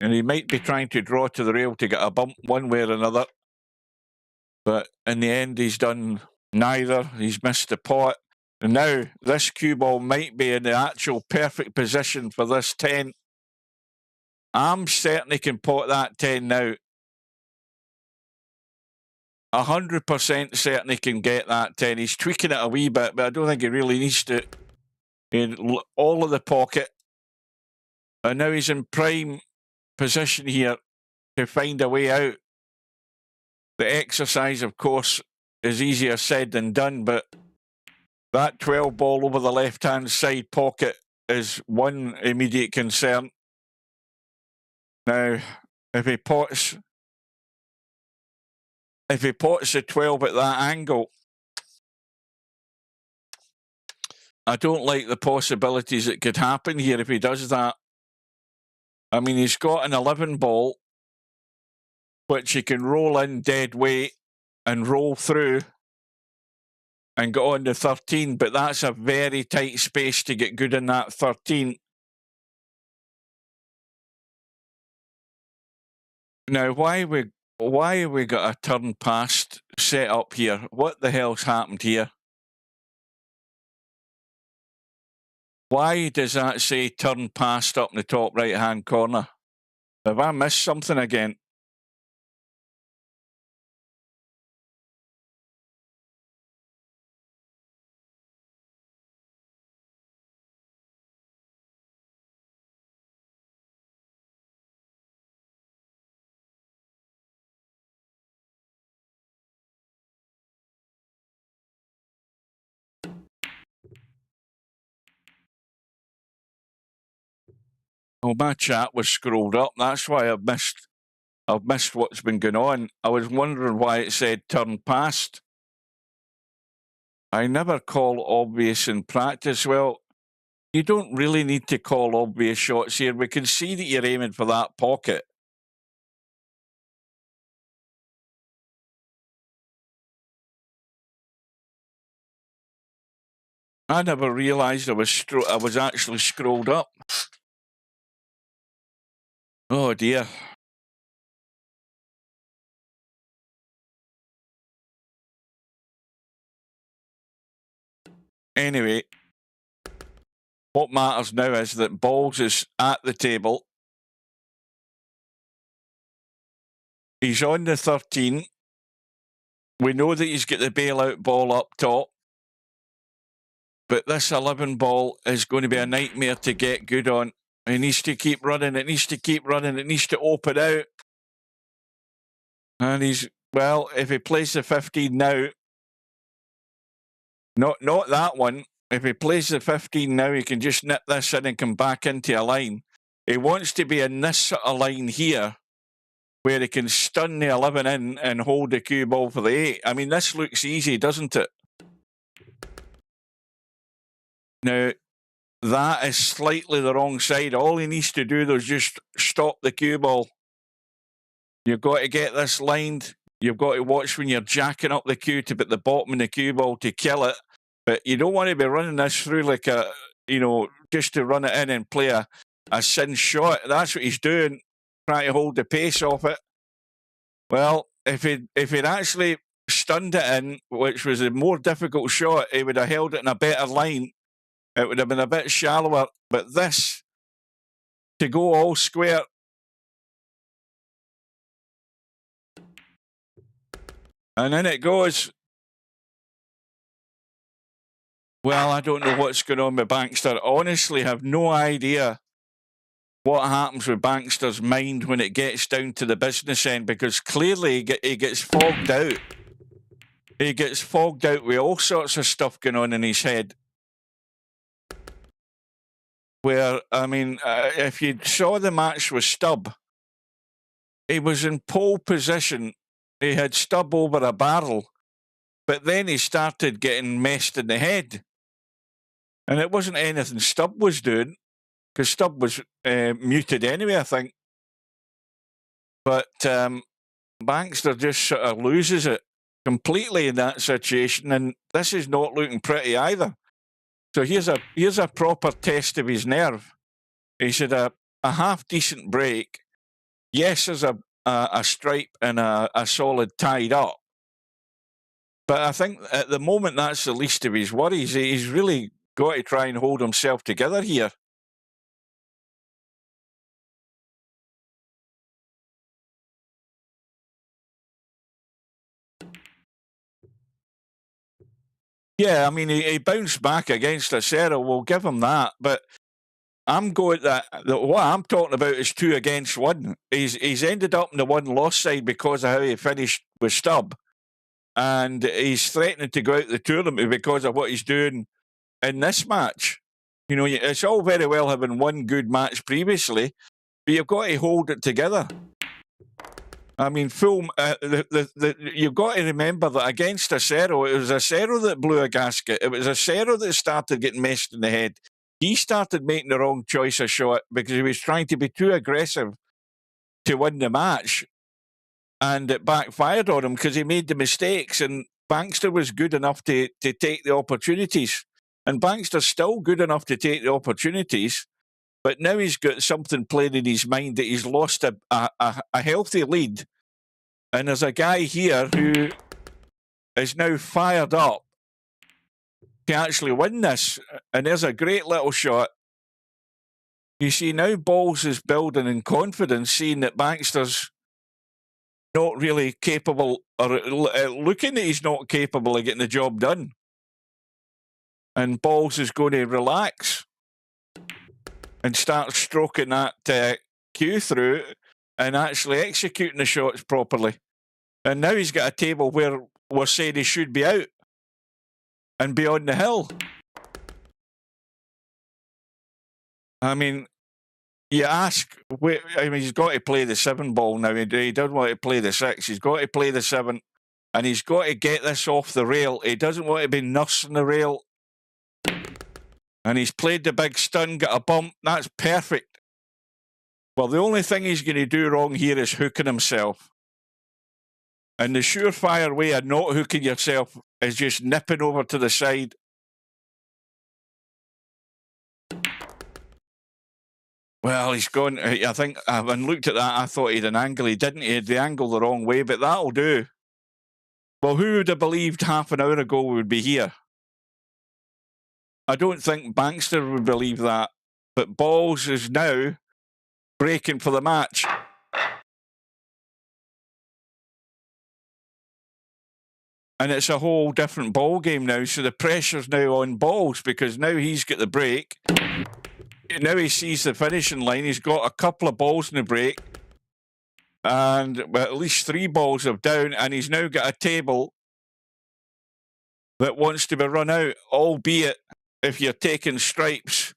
[SPEAKER 2] And he might be trying to draw to the rail to get a bump one way or another. But in the end, he's done neither. He's missed the pot. And now this cue ball might be in the actual perfect position for this 10. I'm certain he can pot that 10 now. 100% certain he can get that 10. He's tweaking it a wee bit, but I don't think he really needs to. In all of the pocket. And now he's in prime position here to find a way out. The exercise, of course, is easier said than done, but that 12 ball over the left-hand side pocket is one immediate concern. Now, if he pots the 12 at that angle, I don't like the possibilities that could happen here if he does that. I mean, he's got an 11 ball, which he can roll in dead weight and roll through and go on to 13, but that's a very tight space to get good in that 13. Now, why have we got a turn past set up here? What the hell's happened here? Why does that say turn past up in the top right-hand corner? Have I missed something again? Oh, my chat was scrolled up. That's why I've missed what's been going on. I was wondering why it said turn past. I never call obvious in practice. Well, you don't really need to call obvious shots here. We can see that you're aiming for that pocket. I never realised I was actually scrolled up. Oh dear. Anyway, what matters now is that Balls is at the table. He's on the 13. We know that he's got the bailout ball up top. But this 11 ball is going to be a nightmare to get good on. He needs to keep running. It needs to keep running. It needs to open out. And well, if he plays the 15 now, not that one. If he plays the 15 now, he can just nip this in and come back into a line. He wants to be in this sort of line here, where he can stun the 11 in and hold the cue ball for the 8. I mean, this looks easy, doesn't it? Now, that is slightly the wrong side. All he needs to do, though, is just stop the cue ball. You've got to get this lined. You've got to watch when you're jacking up the cue to put the bottom of the cue ball to kill it. But you don't want to be running this through like just to run it in and play a sin shot. That's what he's doing, trying to hold the pace off it. Well, if he'd actually stunned it in, which was a more difficult shot, he would have held it in a better line. It would have been a bit shallower. But this, to go all square, and in it goes. Well, I don't know what's going on with Bankster. Honestly, have no idea what happens with Bankster's mind when it gets down to the business end, because clearly he gets fogged out. He gets fogged out with all sorts of stuff going on in his head. Where, I mean, if you saw the match with Stubb, he was in pole position. He had Stubb over a barrel, but then he started getting messed in the head. And it wasn't anything Stubb was doing, because Stubb was muted anyway, I think. But Bankster just sort of loses it completely in that situation, and this is not looking pretty either. So here's a proper test of his nerve. He's had a half-decent break. Yes, there's a stripe and a solid tied up. But I think at the moment that's the least of his worries. He's really got to try and hold himself together here. Yeah, I mean, he bounced back against Acero. We'll give him that. But I'm going that what I'm talking about is 2 against 1. He's ended up in the 1-loss side because of how he finished with Stubb. And he's threatening to go out the tournament because of what he's doing in this match. You know, it's all very well having one good match previously, but you've got to hold it together. I mean, you've got to remember that against Acero, it was Acero that blew a gasket. It was Acero that started getting messed in the head. He started making the wrong choice of shot because he was trying to be too aggressive to win the match. And it backfired on him because he made the mistakes, and Bankster was good enough to take the opportunities. And Bankster's still good enough to take the opportunities, but now he's got something playing in his mind that he's lost a healthy lead. And there's a guy here who is now fired up to actually win this. And there's a great little shot. You see, now Balls is building in confidence, seeing that Bankster's not really capable, or looking that he's not capable of getting the job done. And Balls is going to relax and start stroking that cue through and actually executing the shots properly. And now he's got a table where we're saying he should be out and be on the hill. I mean, you ask, I mean, he's got to play the 7 ball now. He doesn't want to play the 6. He's got to play the 7, and he's got to get this off the rail. He doesn't want to be nursing the rail. And he's played the big stun, got a bump. That's perfect. Well, the only thing he's going to do wrong here is hooking himself. And the surefire way of not hooking yourself is just nipping over to the side. Well, he's gone. I think when I looked at that, I thought he had an angle. He didn't. He had the angle the wrong way, but that'll do. Well, who would have believed half an hour ago we would be here? I don't think Bankster would believe that. But Balls is now breaking for the match. And it's a whole different ball game now. So the pressure's now on Balls because now he's got the break. Now he sees the finishing line. He's got a couple of balls in the break. And at least 3 balls are down. And he's now got a table that wants to be run out. Albeit, if you're taking stripes,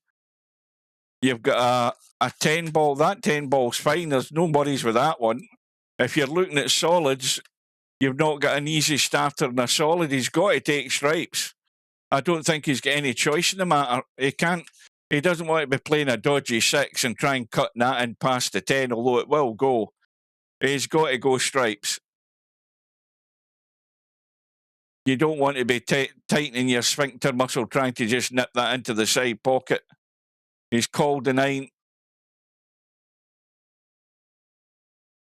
[SPEAKER 2] you've got a 10 ball. That 10 ball's fine. There's no worries with that one. If you're looking at solids, you've not got an easy starter in a solid. He's got to take stripes. I don't think he's got any choice in the matter. He can't. He doesn't want to be playing a dodgy 6 and try and cut that in past the 10, although it will go. He's got to go stripes. You don't want to be tightening your sphincter muscle trying to just nip that into the side pocket. He's called the 9.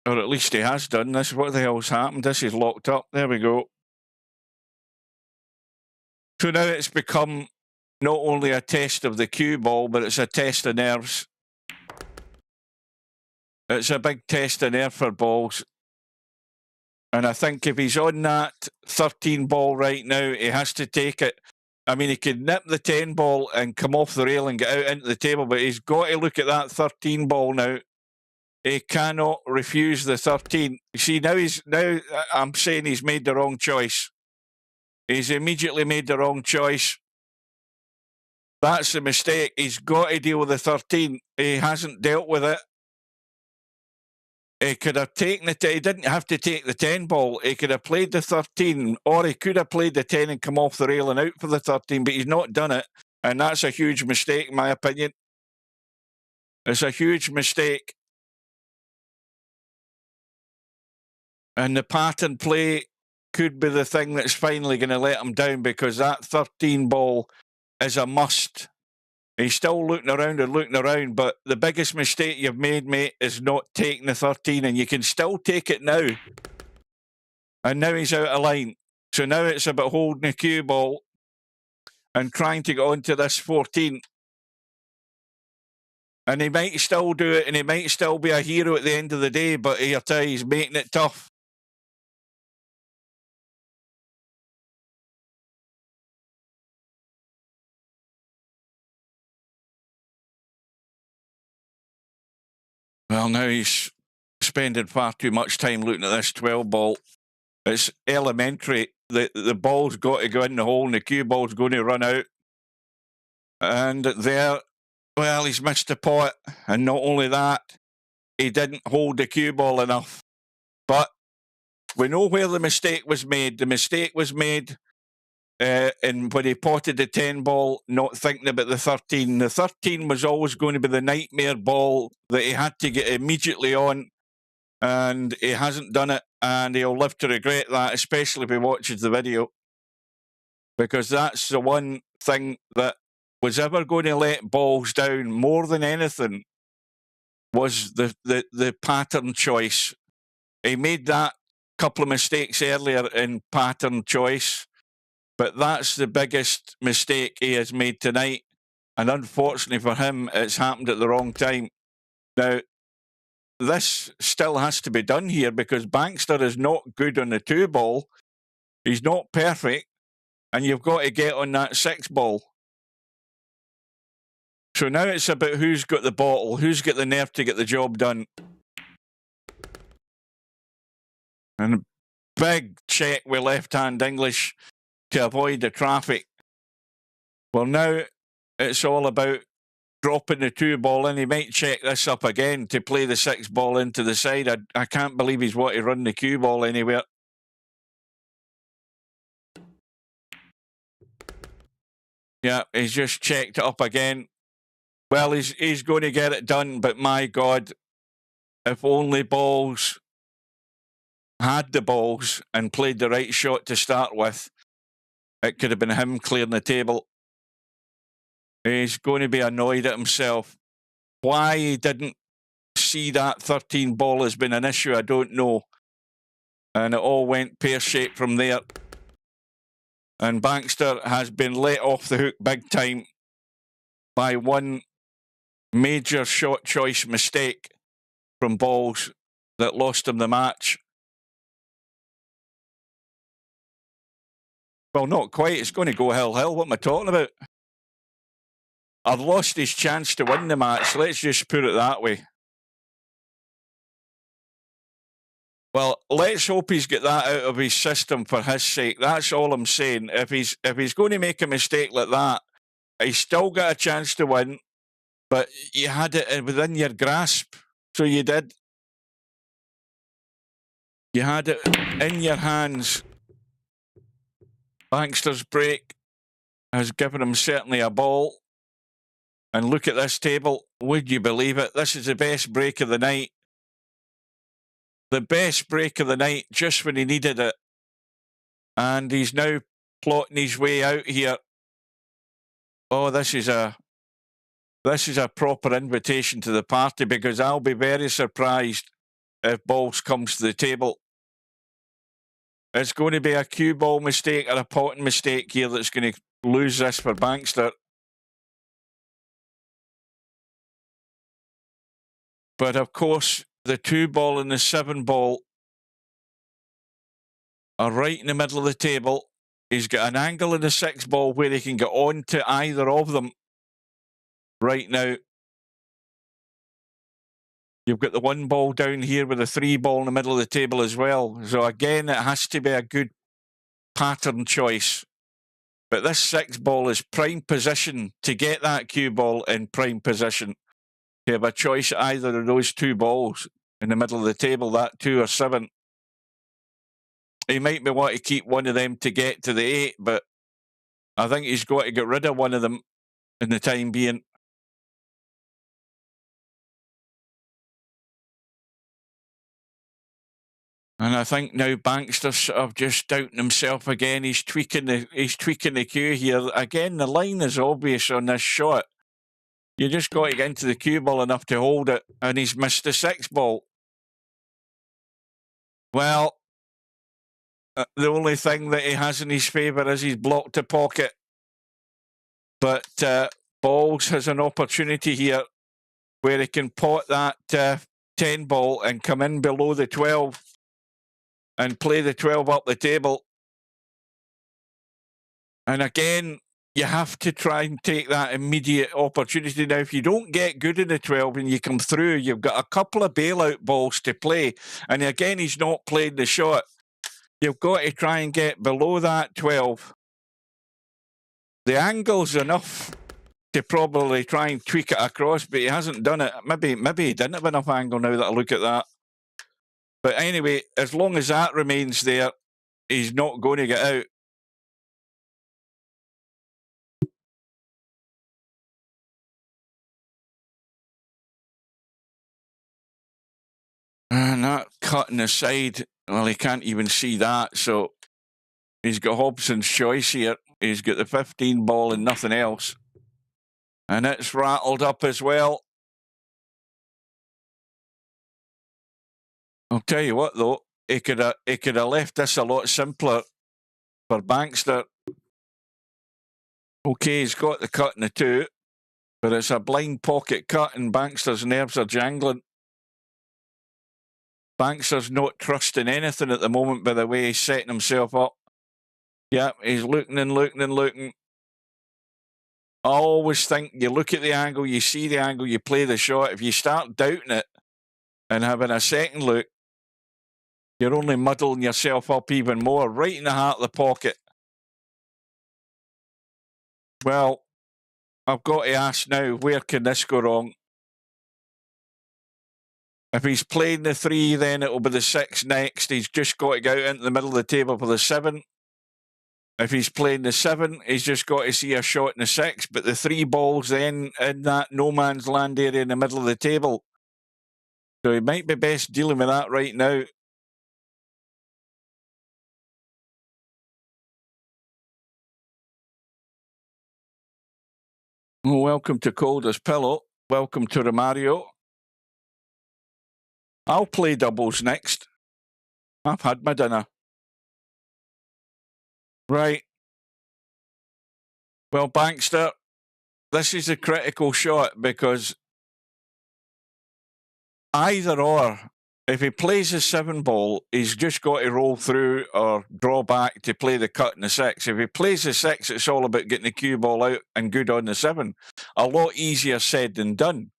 [SPEAKER 2] Or at least he has done. This is what the hell's happened. This is locked up. There we go. So now it's become not only a test of the cue ball, but it's a test of nerves. It's a big test of nerve for Balls. And I think if he's on that 13 ball right now, he has to take it. I mean, he could nip the 10 ball and come off the rail and get out into the table, but he's got to look at that 13 ball now. He cannot refuse the 13. You see, now I'm saying he's made the wrong choice. He's immediately made the wrong choice. That's the mistake. He's got to deal with the 13. He hasn't dealt with it. He could have taken it. He didn't have to take the 10 ball. He could have played the 13, or he could have played the 10 and come off the rail and out for the 13, but he's not done it. And that's a huge mistake, in my opinion. It's a huge mistake. And the pattern play could be the thing that's finally going to let him down, because that 13 ball is a must. He's still looking around, but the biggest mistake you've made, mate, is not taking the 13, and you can still take it now. And now he's out of line. So now it's about holding the cue ball and trying to get onto this 14. And he might still do it, and he might still be a hero at the end of the day, but he's making it tough. Well, now he's spending far too much time looking at this 12 ball. It's elementary. The ball's got to go in the hole and the cue ball's going to run out. And there, well, he's missed the pot. And not only that, he didn't hold the cue ball enough. But we know where the mistake was made. The mistake was made when he potted the 10 ball, not thinking about the 13. The 13 was always going to be the nightmare ball that he had to get immediately on, and he hasn't done it, and he'll live to regret that, especially if he watches the video, because that's the one thing that was ever going to let Balls down more than anything was the pattern choice. He made that couple of mistakes earlier in pattern choice, but that's the biggest mistake he has made tonight. And unfortunately for him, it's happened at the wrong time. Now, this still has to be done here because Bankster is not good on the 2 ball. He's not perfect. And you've got to get on that 6 ball. So now it's about who's got the bottle, who's got the nerve to get the job done. And a big check with left-hand English to avoid the traffic. Well, now it's all about dropping the 2 ball in. He might check this up again to play the 6 ball into the side. I can't believe he's wanting to run the cue ball anywhere. Yeah, he's just checked it up again. Well, he's going to get it done, but my God, if only Balls had the balls and played the right shot to start with, it could have been him clearing the table. He's going to be annoyed at himself. Why he didn't see that 13 ball has been an issue, I don't know. And it all went pear-shaped from there. And Bankster has been let off the hook big time by one major shot choice mistake from Balls that lost him the match. Well, not quite. It's going to go hill-hill. What am I talking about? I've lost his chance to win the match. Let's just put it that way. Well, let's hope he's got that out of his system for his sake. That's all I'm saying. If he's going to make a mistake like that, he's still got a chance to win, but you had it within your grasp. So you did. You had it in your hands. Bankster's break has given him certainly a ball. And look at this table. Would you believe it? This is the best break of the night. The best break of the night just when he needed it. And he's now plotting his way out here. Oh, this is a proper invitation to the party, because I'll be very surprised if Balls comes to the table. It's going to be a cue ball mistake or a potting mistake here that's going to lose this for Bankster. But of course, the 2 ball and the 7 ball are right in the middle of the table. He's got an angle in the 6 ball where he can get on to either of them right now. You've got the 1 ball down here with the 3 ball in the middle of the table as well. So again, it has to be a good pattern choice. But this 6 ball is prime position to get that cue ball in prime position. You have a choice either of those 2 balls in the middle of the table, that 2 or 7. He might be want to keep one of them to get to the 8, but I think he's got to get rid of one of them in the time being. And I think now Bankster's sort of just doubting himself again. He's tweaking the cue here. Again, the line is obvious on this shot. You just got to get into the cue ball enough to hold it, and he's missed the 6 ball. Well, the only thing that he has in his favour is he's blocked a pocket. But Balls has an opportunity here where he can pot that 10 ball and come in below the 12 and play the 12 up the table. And again, you have to try and take that immediate opportunity. Now, if you don't get good in the 12 and you come through, you've got a couple of bailout balls to play. And again, he's not played the shot. You've got to try and get below that 12. The angle's enough to probably try and tweak it across, but he hasn't done it. Maybe he didn't have enough angle now that I look at that. But anyway, as long as that remains there, he's not going to get out. And that cut in the side, well, he can't even see that. So he's got Hobson's choice here. He's got the 15 ball and nothing else. And it's rattled up as well. I'll tell you what, though, he could have left this a lot simpler for Bankster. Okay, he's got the cut in the 2, but it's a blind pocket cut and Bankster's nerves are jangling. Bankster's not trusting anything at the moment by the way he's setting himself up. Yeah, he's looking and looking and looking. I always think you look at the angle, you see the angle, you play the shot. If you start doubting it and having a second look, you're only muddling yourself up even more, right in the heart of the pocket. Well, I've got to ask now, where can this go wrong? If he's playing the 3, then it'll be the 6 next. He's just got to go out into the middle of the table for the 7. If he's playing the 7, he's just got to see a shot in the 6. But the 3 balls then in that no man's land area in the middle of the table. So he might be best dealing with that right now. Well, welcome to Cold as Pillow. Welcome to Romario. I'll play doubles next. I've had my dinner. Right. Well, Bankster, this is a critical shot because either or, if he plays a 7 ball, he's just got to roll through or draw back to play the cut in the 6. If he plays the 6, it's all about getting the cue ball out and good on the 7. A lot easier said than done.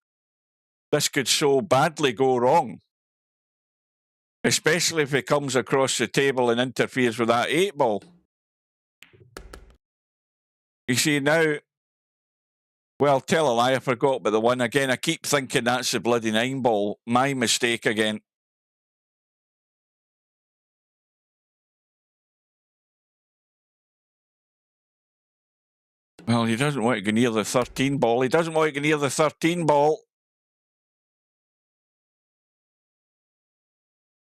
[SPEAKER 2] This could so badly go wrong, especially if he comes across the table and interferes with that 8 ball. You see now, well, tell a lie, I forgot about the 1. Again, I keep thinking that's the bloody 9 ball. My mistake again. Well, he doesn't want to go near the 13 ball. He doesn't want to go near the 13 ball.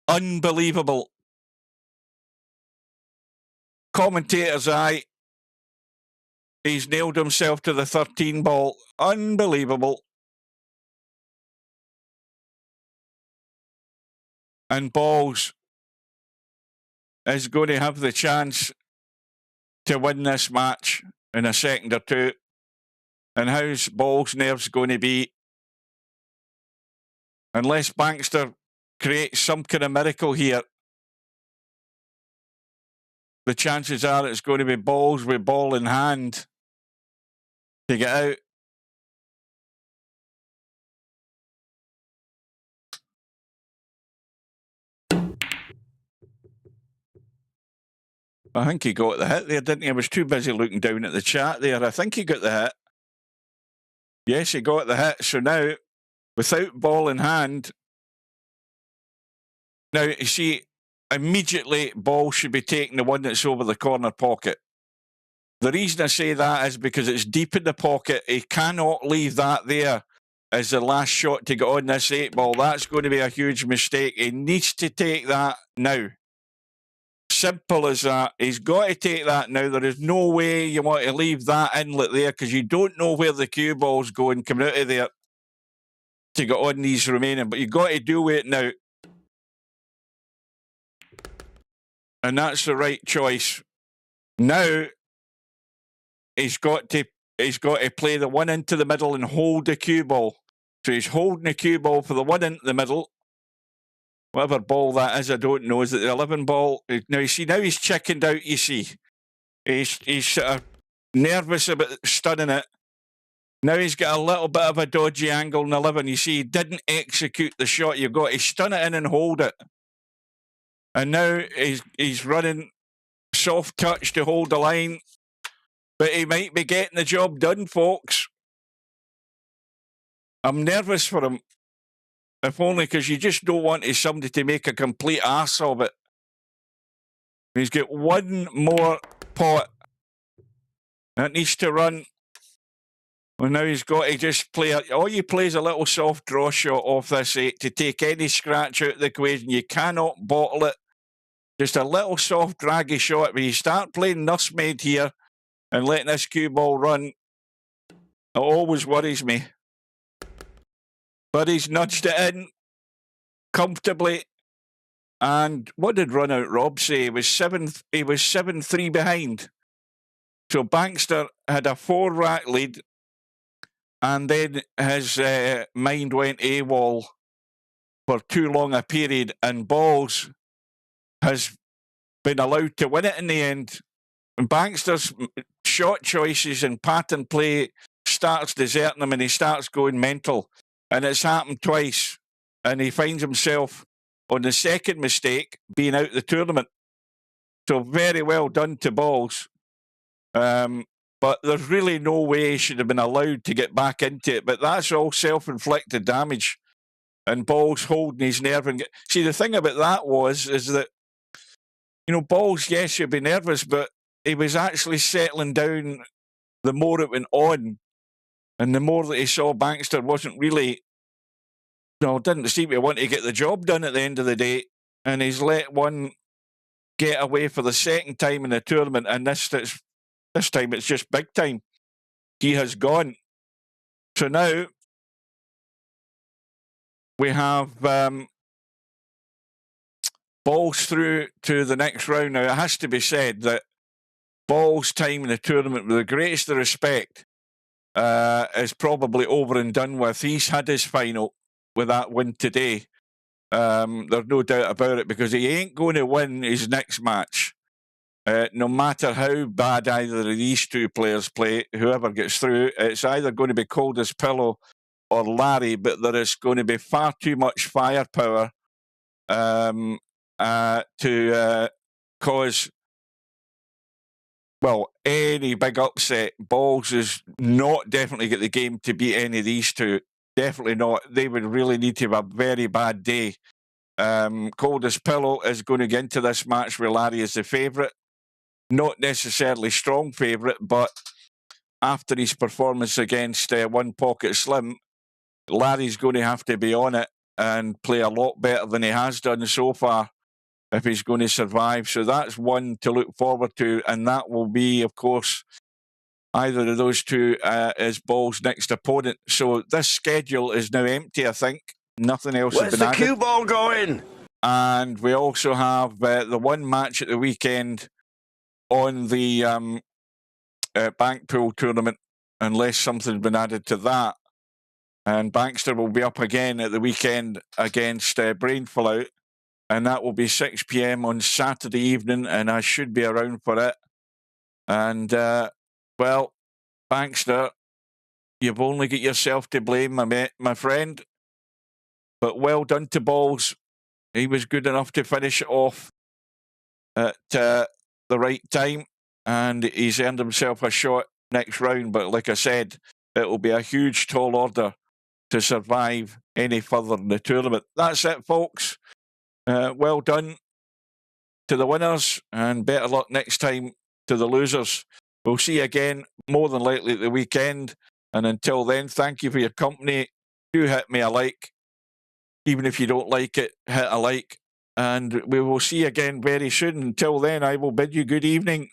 [SPEAKER 2] Unbelievable. Commentator's eye. He's nailed himself to the 13 ball. Unbelievable. And Balls is going to have the chance to win this match in a second or two. And how's Balls' nerves going to be? Unless Bankster creates some kind of miracle here, the chances are it's going to be Balls with ball in hand to get out. I think he got the hit there, didn't he? I was too busy looking down at the chat there. I think he got the hit. Yes, he got the hit. So now, without ball in hand, now, you see, immediately Ball should be taking the one that's over the corner pocket. The reason I say that is because it's deep in the pocket. He cannot leave that there as the last shot to get on this 8 ball. That's going to be a huge mistake. He needs to take that now. Simple as that. He's got to take that now. There is no way you want to leave that inlet there because you don't know where the cue ball's going coming out of there to get on these remaining. But you've got to do it now. And that's the right choice. Now, he's got to play the one into the middle and hold the cue ball. So he's holding the cue ball for the one into the middle. Whatever ball that is, I don't know. Is it the 11 ball? Now, you see, now he's chickened out, you see. He's sort of nervous about stunning it. Now he's got a little bit of a dodgy angle in 11. You see, he didn't execute the shot. You've got to stun it in and hold it. And now he's running soft touch to hold the line. But he might be getting the job done, folks. I'm nervous for him. If only because you just don't want somebody to make a complete ass of it. He's got one more pot that needs to run. Well, now he's got to just play. All you play is a little soft draw shot off this 8 to take any scratch out of the equation. You cannot bottle it. Just a little soft, draggy shot. But you start playing nursemaid here and letting this cue ball run, it always worries me. But he's nudged it in comfortably. And what did Run Out Rob say? He was 7-3 behind. So Bankster had a 4-rack lead. And then his mind went AWOL for too long a period. And Balls has been allowed to win it in the end. And Bankster's shot choices and pattern play starts deserting him and he starts going mental. And it's happened twice. And he finds himself on the second mistake being out the tournament. So very well done to Balls. but there's really no way he should have been allowed to get back into it. But that's all self-inflicted damage. And Ball's holding his nerve. And see, the thing about that is that, you know, Balls, yes, he'd be nervous, but he was actually settling down the more it went on. And the more that he saw Bankster wasn't really, didn't seem to want to get the job done at the end of the day. And he's let one get away for the second time in the tournament. And this time it's just big time. He has gone. So now we have Balls through to the next round. Now, it has to be said that Ball's time in the tournament, with the greatest of respect, is probably over and done with. He's had his final with that win today. There's no doubt about it, because he ain't going to win his next match. No matter how bad either of these two players play, whoever gets through, it's either going to be cold as pillow or Larry, but there is going to be far too much firepower to cause, any big upset. Balls is not definitely get the game to beat any of these two. Definitely not. They would really need to have a very bad day. Cold as pillow is going to get into this match where Larry is the favourite. Not necessarily strong favourite, but after his performance against One Pocket Slim, Larry's going to have to be on it and play a lot better than he has done so far if he's going to survive. So that's one to look forward to, and that will be, of course, either of those two is Ball's next opponent. So this schedule is now empty, I think. Nothing else
[SPEAKER 3] Where's
[SPEAKER 2] has
[SPEAKER 3] the
[SPEAKER 2] been
[SPEAKER 3] cue
[SPEAKER 2] added.
[SPEAKER 3] ball going?
[SPEAKER 2] And we also have the one match at the weekend on the Bankpool tournament, unless something's been added to that. And Bankster will be up again at the weekend against Brain Fallout. And that will be 6 p.m. on Saturday evening, and I should be around for it. And, Bankster, you've only got yourself to blame, my friend. But well done to Balls. He was good enough to finish it off at the right time, and he's earned himself a shot next round. But like I said, it will be a huge tall order to survive any further in the tournament. That's it, folks. Well done to the winners, and better luck next time to the losers. We'll see you again, more than likely at the weekend. And until then, thank you for your company. Do hit me a like. Even if you don't like it, hit a like. And we will see you again very soon. Until then, I will bid you good evening.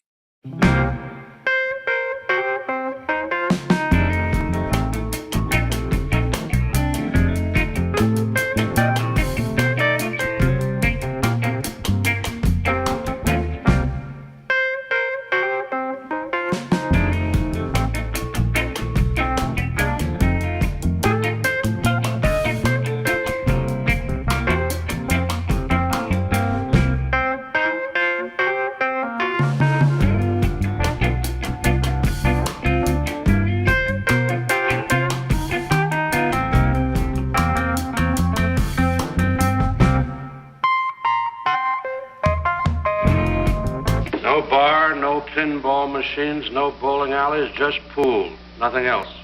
[SPEAKER 5] No bar, no pinball machines, no bowling alleys, just pool. Nothing else.